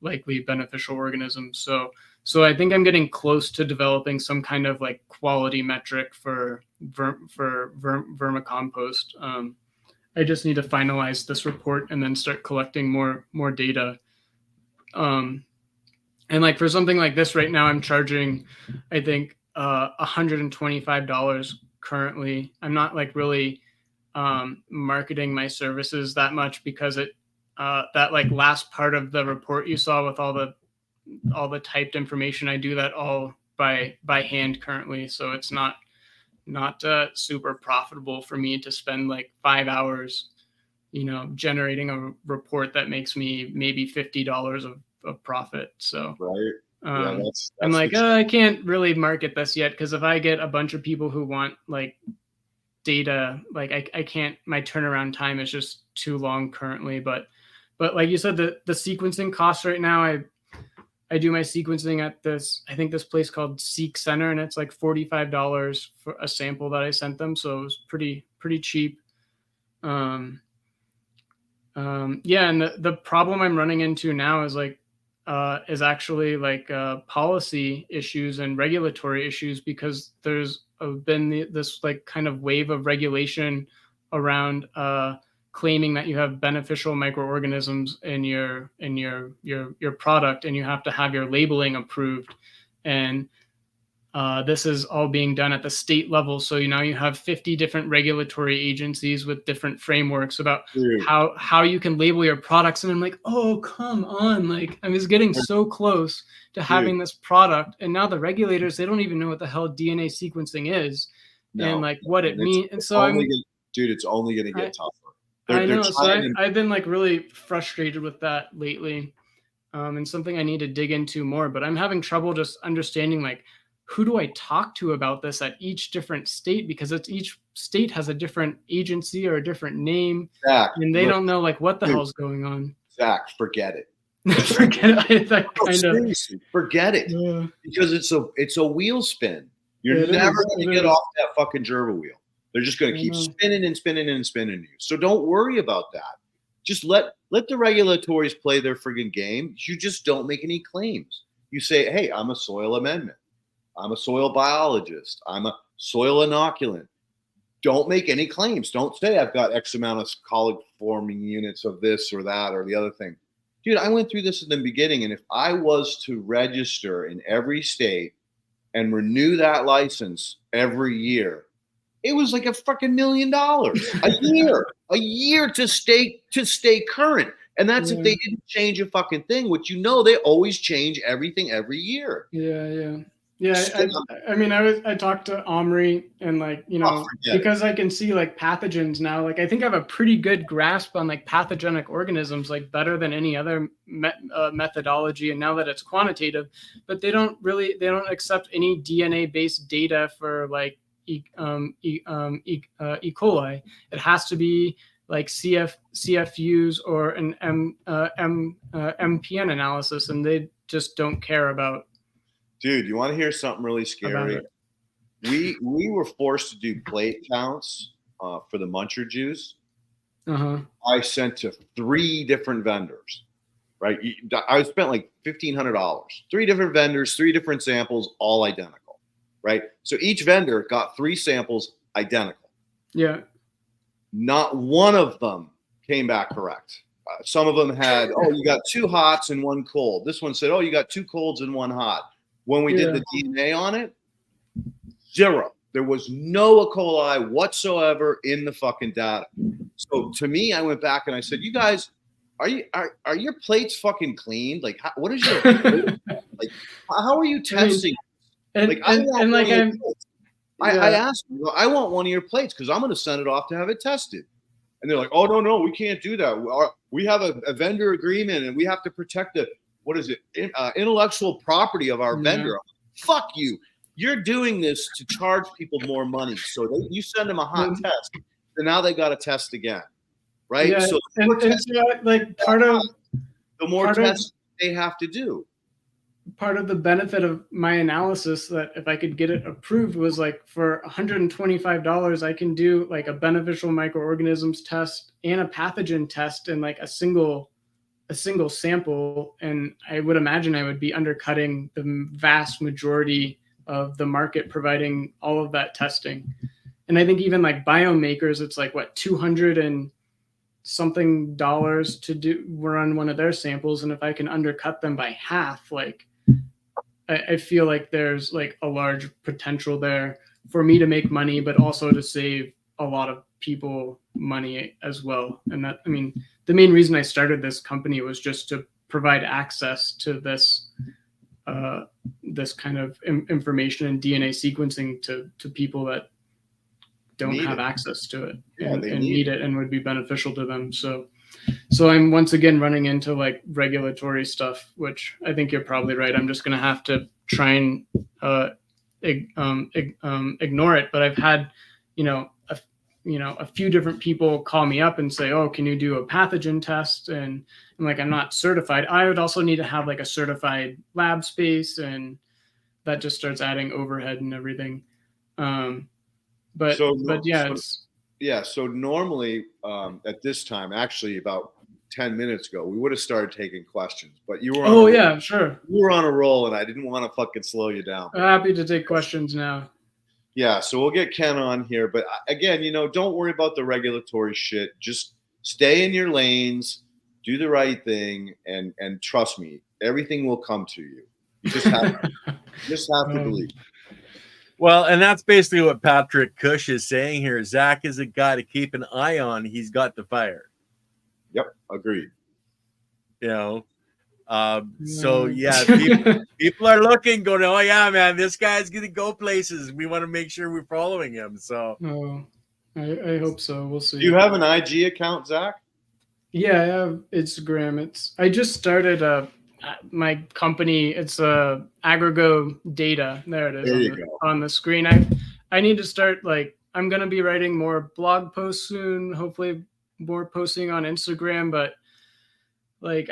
likely beneficial organisms. So I think I'm getting close to developing some kind of like quality metric for vermicompost. I just need to finalize this report and then start collecting more data. And like for something like this right now, I'm charging, I think, $125 currently. I'm not like really marketing my services that much, because that like last part of the report you saw with all the typed information, I do that all by hand currently. So it's not super profitable for me to spend like 5 hours, generating a report that makes me maybe $50 of profit. So right. That's I'm like, I can't really market this yet, because if I get a bunch of people who want like data, like I can't, my turnaround time is just too long currently. But like you said, the sequencing costs right now, I do my sequencing at this place called Seek Center, and it's like $45 for a sample that I sent them. So it was pretty cheap. And the problem I'm running into now is like, is actually like policy issues and regulatory issues, because there's been this like kind of wave of regulation around claiming that you have beneficial microorganisms in your product, and you have to have your labeling approved. And this is all being done at the state level. So now you have 50 different regulatory agencies with different frameworks about how you can label your products. And I'm like, oh, come on. Like, I was getting so close to having this product. And now the regulators, they don't even know what the hell DNA sequencing is and like what it means. And so it's only going to get tougher. I know. So I've been like really frustrated with that lately. And something I need to dig into more, but I'm having trouble just understanding like, who do I talk to about this at each different state? Because each state has a different agency or a different name, Zach, and they don't know like what the hell's going on. Zach, forget it. Forget it. Forget it, because it's a wheel spin. You're never going to get off that fucking gerbil wheel. They're just going to keep spinning and spinning and spinning you. So don't worry about that. Just let the regulatories play their friggin' game. You just don't make any claims. You say, hey, I'm a soil amendment. I'm a soil biologist. I'm a soil inoculant. Don't make any claims. Don't say I've got X amount of colony-forming units of this or that or the other thing. Dude, I went through this in the beginning, and if I was to register in every state and renew that license every year, it was like a fucking $1 million a year to stay current. And that's if they didn't change a fucking thing, which they always change everything every year. Yeah, I mean, I talked to Omri, and like, because I can see like pathogens now, like I think I have a pretty good grasp on like pathogenic organisms, like better than any other methodology. And now that it's quantitative, but they don't accept any DNA based data for like E. coli. It has to be like CFUs or an MPN analysis, and they just don't care about. Dude, you want to hear something really scary? We were forced to do plate counts for the muncher juice. I sent to 3 different vendors, right? I spent like $1,500. 3 different vendors, 3 different samples, all identical, right? So each vendor got 3 samples identical. Yeah. Not one of them came back correct. Some of them had, you got 2 hots and 1 cold. This one said, you got 2 colds and 1 hot. When we did the DNA on it, 0. There was no E. coli whatsoever in the fucking data. So to me, I went back and I said, "You guys, are your plates fucking clean? Like, what is your like? How are you testing?" I asked them, I want one of your plates because I'm going to send it off to have it tested. And they're like, oh, no, we can't do that. We have a vendor agreement and we have to protect the, intellectual property of our vendor. Fuck you. You're doing this to charge people more money. So you send them a hot test, and now they got to test again. Right? Yeah, so like part of the more tests they have to do. Part of the benefit of my analysis that if I could get it approved was like for $125, I can do like a beneficial microorganisms test and a pathogen test in like a single sample. And I would imagine I would be undercutting the vast majority of the market providing all of that testing. And I think even like biomakers, it's like what, $200 and something to run one of their samples. And if I can undercut them by half, like I feel like there's like a large potential there for me to make money, but also to save a lot of people money as well. And that, I mean, the main reason I started this company was just to provide access to this this kind of information and DNA sequencing to people that don't have access to it and need it and would be beneficial to them. So I'm once again running into like regulatory stuff, which I think you're probably right. I'm just going to have to try and ignore it. But I've had, a few different people call me up and say, oh, can you do a pathogen test? And I'm like, I'm not certified. I would also need to have like a certified lab space, and that just starts adding overhead and everything. So normally at this time, actually about 10 minutes ago, we would have started taking questions, but you were sure. You were on a roll and I didn't want to fucking slow you down. I'm happy to take questions now. Yeah, so we'll get Ken on here, but again, don't worry about the regulatory shit. Just stay in your lanes, do the right thing, and trust me, everything will come to you. You just have to believe. Well, and that's basically what Patrick Cush is saying here. Zach is a guy to keep an eye on. He's got the fire. Yep, agreed. So yeah, people are looking, going, oh yeah, man, this guy's gonna go places. We want to make sure we're following him. So I hope so. We'll see. Do you have an IG account, Zach? Yeah, I have Instagram. I just started my company. It's Agrigo Data. There it is. There you go. On the screen. I need to start I'm gonna be writing more blog posts soon. Hopefully more posting on Instagram, but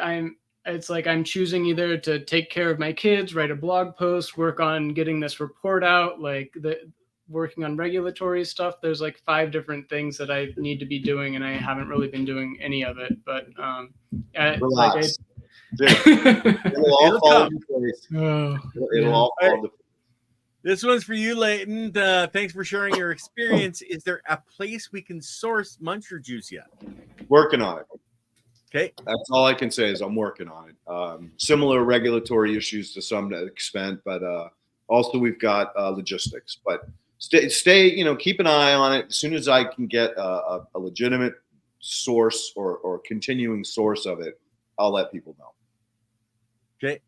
I'm choosing either to take care of my kids, write a blog post, work on getting this report out, working on regulatory stuff. There's 5 different things that I need to be doing, and I haven't really been doing any of it. But relax. It'll all fall into place. It'll all fall into place. This one's for you, Leighton. Thanks for sharing your experience. Is there a place we can source Muncher juice yet? Working on it. Okay. That's all I can say is I'm working on it. Similar regulatory issues to some extent, but also we've got logistics. But stay, keep an eye on it. As soon as I can get a legitimate source or continuing source of it, I'll let people know. Okay,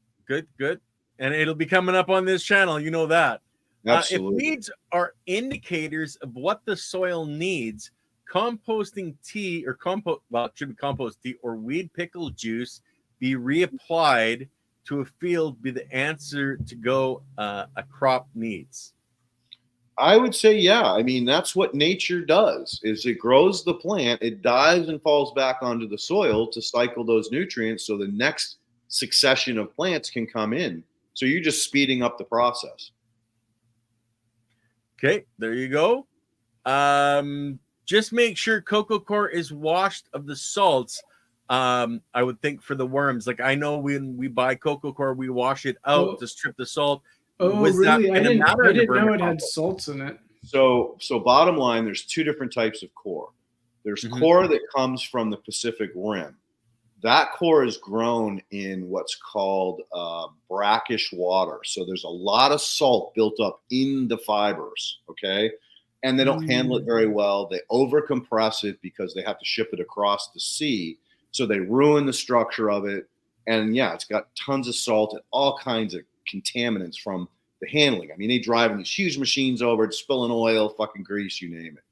good. And it'll be coming up on this channel. You know that. Absolutely. If weeds are indicators of what the soil needs, composting tea or it should be compost tea or weed pickle juice be reapplied to a field be the answer to go a crop needs? I would say, yeah. I mean, that's what nature does, is it grows the plant, it dives and falls back onto the soil to cycle those nutrients so the next succession of plants can come in. So you're just speeding up the process. Okay, there you go. Just make sure cocoa coir is washed of the salts. I would think for the worms. I know when we buy cocoa coir, we wash it out to strip the salt. Oh, really? I didn't know it had salts in it. So bottom line, there's 2 different types of coir. There's coir that comes from the Pacific Rim. That coir is grown in what's called brackish water. So there's a lot of salt built up in the fibers, okay? And they don't handle it very well. They overcompress it because they have to ship it across the sea. So they ruin the structure of it. And yeah, it's got tons of salt and all kinds of contaminants from the handling. I mean, they driving these huge machines over, it's spilling oil, fucking grease, you name it.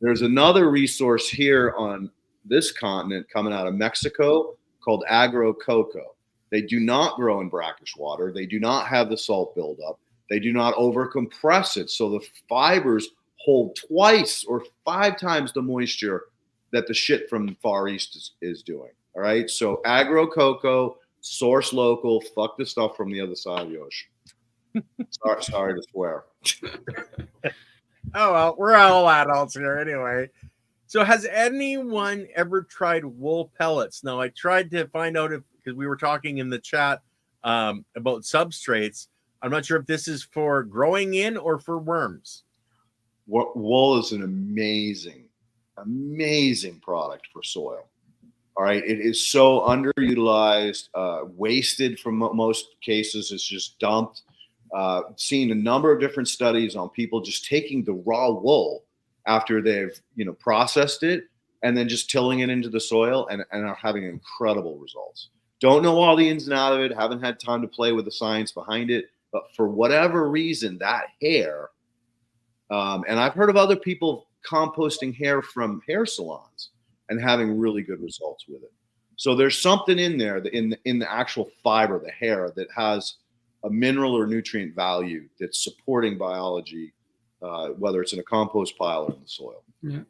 There's another resource here on this continent coming out of Mexico called Agro Coco. They do not grow in brackish water. They do not have the salt buildup. They do not overcompress it. So the fibers hold twice or 5 times the moisture that the shit from the Far East is doing. All right. So Agro Coco, source local, fuck the stuff from the other side of the ocean. Sorry to swear. Oh, well, we're all adults here anyway. So has anyone ever tried wool pellets? Now, I tried to find out because we were talking in the chat about substrates. I'm not sure if this is for growing in or for worms. Wool is an amazing product for soil. All right. It is so underutilized, wasted from most cases. It's just dumped. Seen a number of different studies on people just taking the raw wool after they've, processed it and then just tilling it into the soil and are having incredible results. Don't know all the ins and outs of it. Haven't had time to play with the science behind it. But for whatever reason, that hair, and I've heard of other people composting hair from hair salons and having really good results with it. So there's something in there in the actual fiber, the hair, that has a mineral or nutrient value that's supporting biology, whether it's in a compost pile or in the soil. Yeah,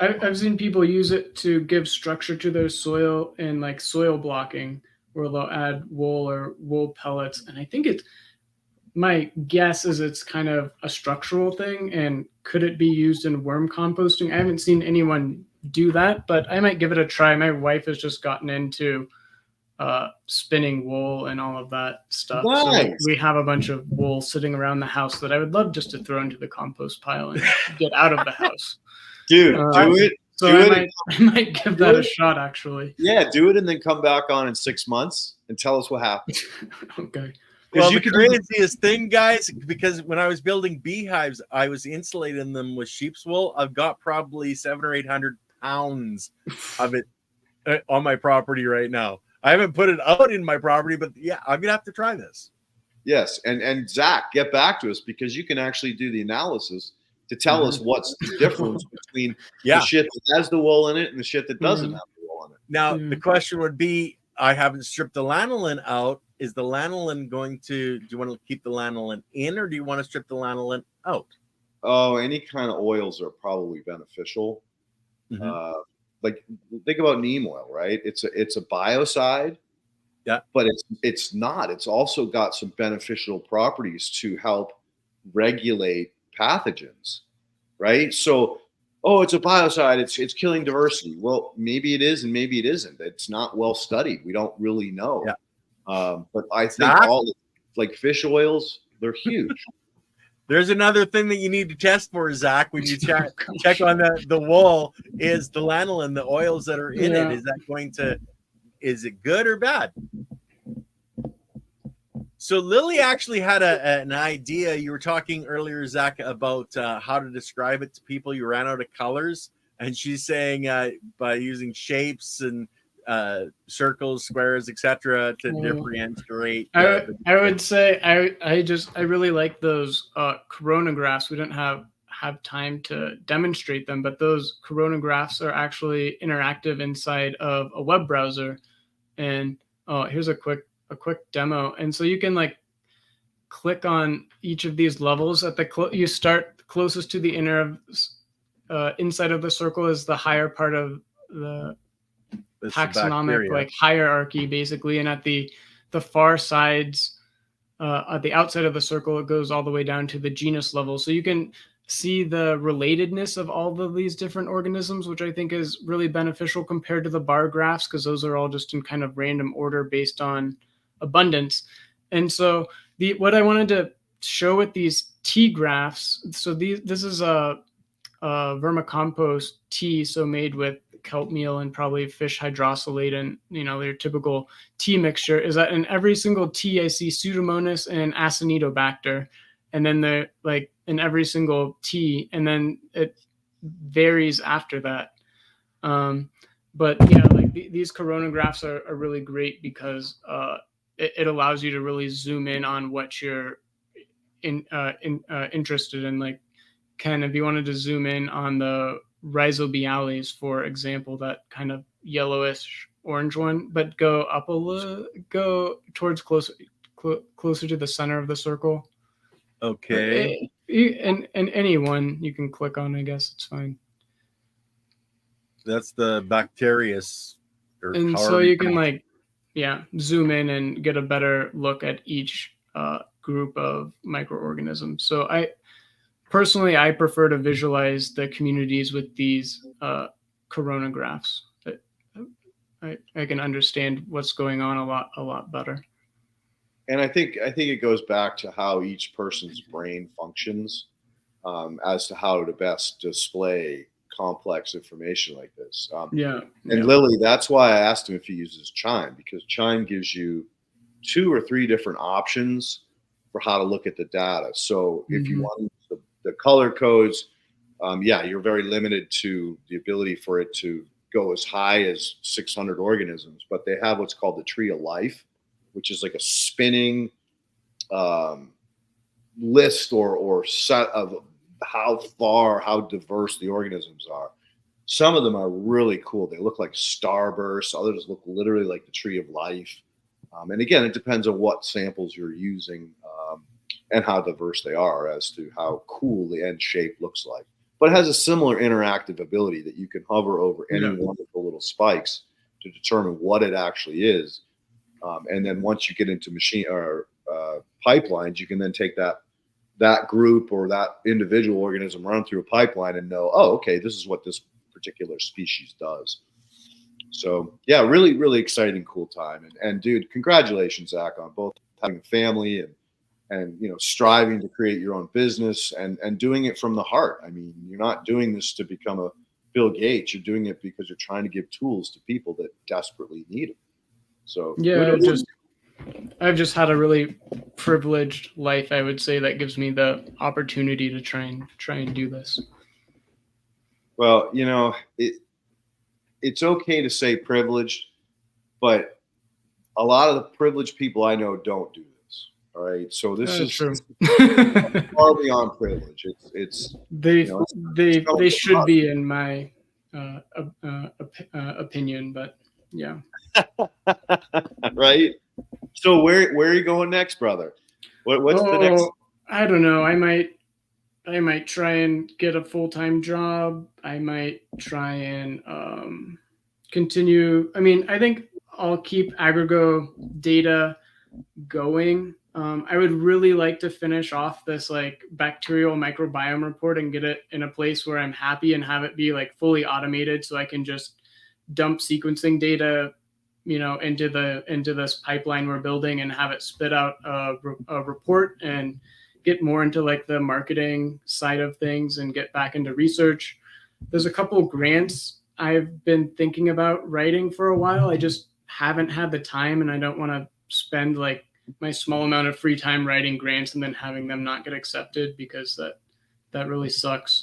I've seen people use it to give structure to their soil and like soil blocking, where they'll add wool or wool pellets. And I think my guess is it's kind of a structural thing. And could it be used in worm composting? I haven't seen anyone do that, but I might give it a try. My wife has just gotten into spinning wool and all of that stuff. Nice. So we have a bunch of wool sitting around the house that I would love just to throw into the compost pile and get out of the house. Dude, do it. So I might give that a shot, actually. Yeah, do it and then come back on in 6 months and tell us what happened. Okay. Well, the craziest thing, guys, because when I was building beehives, I was insulating them with sheep's wool. I've got probably 700 or 800 pounds of it on my property right now. I haven't put it out in my property, but yeah, I'm gonna have to try this. Yes, and Zach, get back to us because you can actually do the analysis to tell us what's the difference between the shit that has the wool in it and the shit that doesn't have the wool in it. Now, the question would be, I haven't stripped the lanolin out. Is the lanolin do you want to keep the lanolin in or do you want to strip the lanolin out? Oh, any kind of oils are probably beneficial. Like think about neem oil, right? It's a biocide. Yeah. But it's not. It's also got some beneficial properties to help regulate pathogens, right? So, it's a biocide. It's killing diversity. Well, maybe it is, and maybe it isn't. It's not well studied. We don't really know. Yeah. But I think all like fish oils, they're huge. There's another thing that you need to test for, Zach, when you check on the wool is the lanolin, the oils that are in it. Is it good or bad? So Lily actually had an idea. You were talking earlier, Zach, about how to describe it to people. You ran out of colors, and she's saying by using shapes and circles, squares, etc., to differentiate. I would say I really like those coronagraphs. We don't have time to demonstrate them, but those coronagraphs are actually interactive inside of a web browser. And here's a quick demo. And so you can like click on each of these levels at you start closest to the inner inside of the circle is the higher part of the taxonomic like hierarchy, basically. And at the far sides, at the outside of the circle, it goes all the way down to the genus level. So you can see the relatedness of all of these different organisms, which I think is really beneficial compared to the bar graphs, because those are all just in kind of random order based on abundance. And so what I wanted to show with these T graphs, so this is a vermicompost tea, so made with kelp meal and probably fish hydrosylate and their typical tea mixture, is that in every single tea I see Pseudomonas and Acinetobacter, and then they're like in every single tea, and then it varies after that. But yeah, like these coronagraphs are really great because it allows you to really zoom in on what you're interested in. Like, Ken, if you wanted to zoom in on the rhizobiales, for example, that kind of yellowish orange one, but go up a little, go towards closer to the center of the circle. Okay. And any one you can click on, I guess it's fine. That's the bacterius. And so you can like, yeah, zoom in and get a better look at each group of microorganisms. So I prefer to visualize the communities with these coronagraphs. I can understand what's going on a lot better. And I think it goes back to how each person's brain functions as to how to best display complex information like this. And Lily, that's why I asked him if he uses Chime, because Chime gives you 2 or 3 different options for how to look at the data. So if you want the color codes, you're very limited to the ability for it to go as high as 600 organisms, but they have what's called the tree of life, which is like a spinning list or set of how diverse the organisms are. Some of them are really cool. They look like starbursts. Others look literally like the tree of life. And again, it depends on what samples you're using and how diverse they are as to how cool the end shape looks like. But it has a similar interactive ability that you can hover over any one of the little spikes to determine what it actually is. And then once you get into machine or pipelines, you can then take that group or that individual organism, run through a pipeline and know, oh, okay, this is what this particular species does. So yeah, really, really exciting, cool time. And dude, congratulations, Zach, on both having a family and striving to create your own business and doing it from the heart. I mean, you're not doing this to become a Bill Gates. You're doing it because you're trying to give tools to people that desperately need them. So yeah, I've just had a really privileged life, I would say, that gives me the opportunity to try and do this. Well, it's okay to say privileged, but a lot of the privileged people I know don't do this. All right, so this is true. far beyond privilege. They should be, in my opinion, but yeah. Right. So where are you going next, brother? What's the next? I don't know. I might try and get a full-time job. I might try and continue. I mean, I think I'll keep Agrigo data going. I would really like to finish off this like bacterial microbiome report and get it in a place where I'm happy and have it be like fully automated, so I can just dump sequencing data, into this pipeline we're building and have it spit out a report and get more into like the marketing side of things and get back into research. There's a couple of grants I've been thinking about writing for a while. I just haven't had the time, and I don't want to spend like my small amount of free time writing grants and then having them not get accepted, because that really sucks.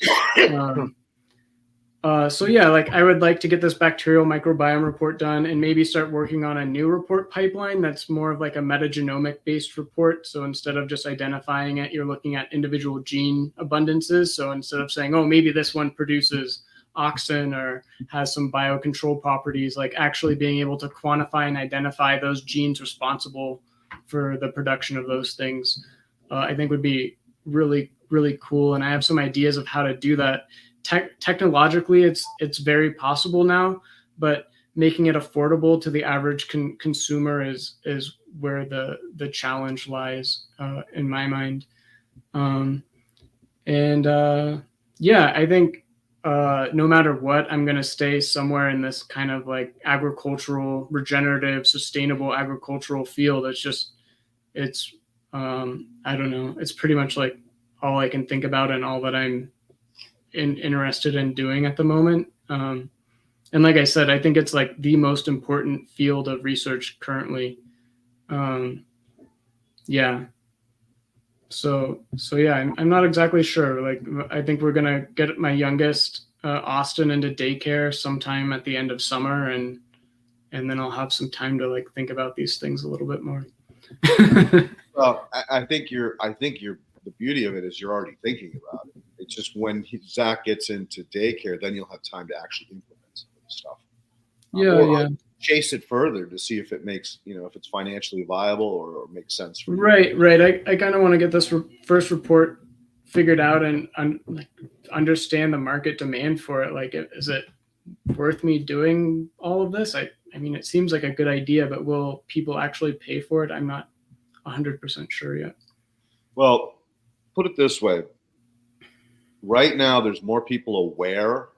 So yeah, like I would like to get this bacterial microbiome report done and maybe start working on a new report pipeline that's more of like a metagenomic based report. So instead of just identifying it, you're looking at individual gene abundances. So instead of saying, oh, maybe this one produces auxin or has some biocontrol properties, like actually being able to quantify and identify those genes responsible for the production of those things, I think would be really, really cool. And I have some ideas of how to do that. Technologically, it's very possible now, but making it affordable to the average consumer is where the challenge lies, in my mind. Yeah, I think no matter what, I'm going to stay somewhere in this kind of like agricultural, regenerative, sustainable agricultural field. It's I don't know. It's pretty much like all I can think about and all that I'm interested in doing at the moment. And like I said, I think it's like the most important field of research currently. Yeah. So yeah, I'm not exactly sure. Like, I think we're gonna get my youngest, Austin, into daycare sometime at the end of summer, and then I'll have some time to like think about these things a little bit more. Well, I think you're the beauty of it is you're already thinking about it. It's just when Zach gets into daycare, then you'll have time to actually implement some of the stuff. Yeah. Chase it further to see if it makes, if it's financially viable or makes sense for you. Right. I kind of want to get this first report figured out and understand the market demand for it. Like, is it worth me doing all of this? I mean, it seems like a good idea, but will people actually pay for it? I'm not 100% sure yet. Well, put it this way. Right now, there's more people aware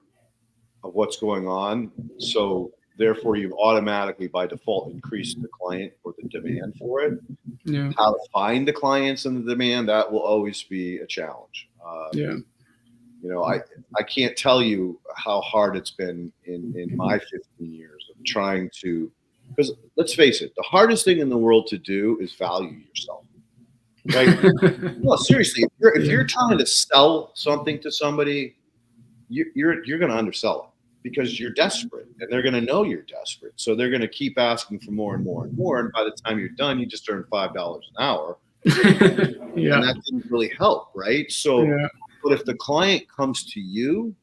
of what's going on. So therefore, you've automatically, by default, increased the client or the demand for it. Yeah. How to find the clients and the demand, that will always be a challenge. I can't tell you how hard it's been in my 15 years of trying to, because let's face it, the hardest thing in the world to do is value yourself. Right? No, seriously, if you're trying to sell something to somebody, you're going to undersell it because you're desperate, and they're going to know you're desperate. So they're going to keep asking for more and more and more. And by the time you're done, you just earn $5 an hour. And that didn't really help, right? So, but if the client comes to you,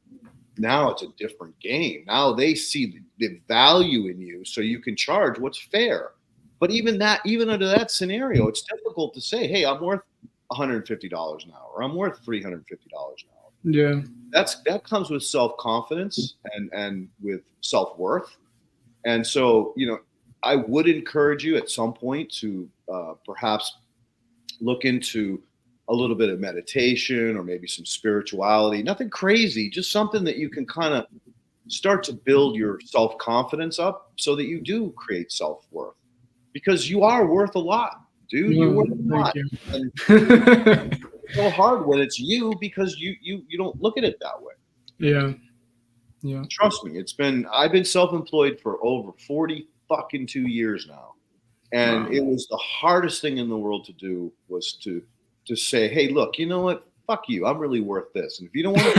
now it's a different game. Now they see the value in you, so you can charge what's fair. But even under that scenario, it's difficult to say, hey, I'm worth $150 an hour, or I'm worth $350 an hour. Yeah. That comes with self-confidence and with self-worth. And so, I would encourage you at some point to perhaps look into a little bit of meditation or maybe some spirituality. Nothing crazy, just something that you can kind of start to build your self-confidence up so that you do create self-worth. Because you are worth a lot, dude. You're worth a lot. And it's so hard when it's you because you don't look at it that way. Yeah. Trust me, I've been self-employed for over 42 years now. And It was the hardest thing in the world to do was to say, hey, look, you know what? Fuck you. I'm really worth this. And if you don't want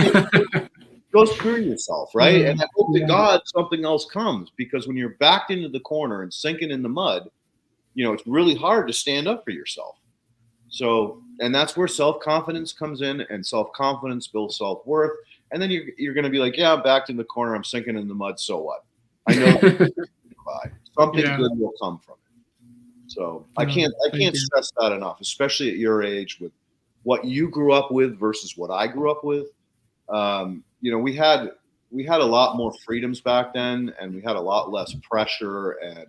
to go screw yourself, right? And I hope to God something else comes, because when you're backed into the corner and sinking in the mud, it's really hard to stand up for yourself. So, and that's where self-confidence comes in, and self-confidence builds self-worth. And then you're going to be like, yeah, I'm backed in the corner. I'm sinking in the mud. So what? I know something good will come from it. So I can't stress that enough, especially at your age with what you grew up with versus what I grew up with. We had a lot more freedoms back then, and we had a lot less pressure and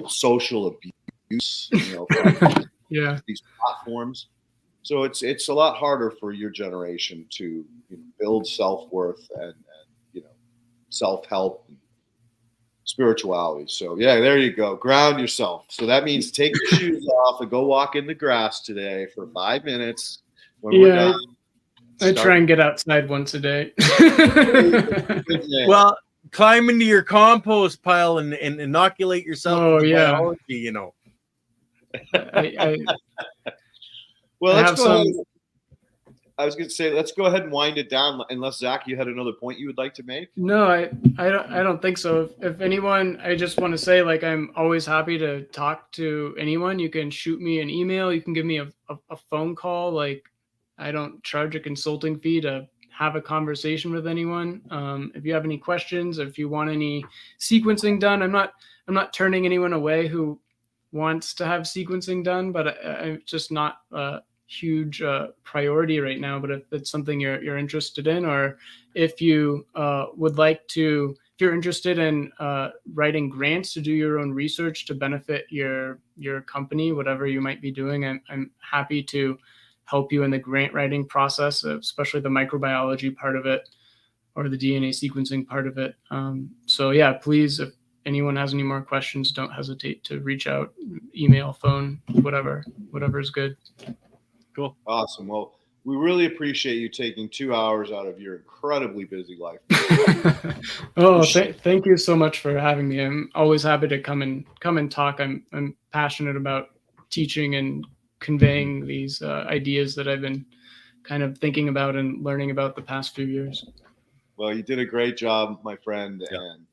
social abuse. These platforms. So it's a lot harder for your generation to build self-worth and self-help and spirituality. So there you go. Ground yourself. So that means take your shoes off and go walk in the grass today for 5 minutes. When we're done, I try and get outside once a day. Well, climb into your compost pile and inoculate yourself with biology, Well, let's go ahead. I was going to say, let's go ahead and wind it down. Unless Zach, you had another point you would like to make? No, I don't think so. If anyone, I just want to say, like, I'm always happy to talk to anyone. You can shoot me an email. You can give me a phone call. Like, I don't charge a consulting fee to have a conversation with anyone. If you have any questions, if you want any sequencing done, I'm not turning anyone away who wants to have sequencing done, but I'm just not a huge priority right now. But if it's something you're interested in, or if you would like to, if you're interested in writing grants to do your own research to benefit your company, whatever you might be doing, I'm happy to help you in the grant writing process, especially the microbiology part of it or the DNA sequencing part of it. So please, if anyone has any more questions, don't hesitate to reach out, email, phone, whatever is good. Cool. Awesome. Well, we really appreciate you taking 2 hours out of your incredibly busy life. Thank you so much for having me. I'm always happy to come and talk. I'm passionate about teaching and conveying these ideas that I've been kind of thinking about and learning about the past few years. Well, you did a great job, my friend. Yeah. And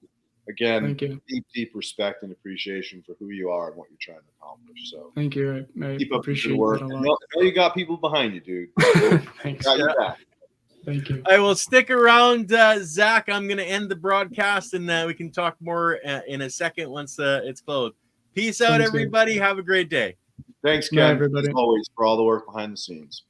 again, Thank you. deep respect and appreciation for who you are and what you're trying to accomplish. So Thank you. I keep up the appreciate good work. that a I lot. know you got people behind you, dude. Thanks. Got your back. Thank you. I will stick around, Zach. I'm going to end the broadcast, and we can talk more in a second once it's closed. Peace out, Sounds good. everybody. Have a great day. Thanks, Bye, Ken, everybody. as always, for all the work behind the scenes.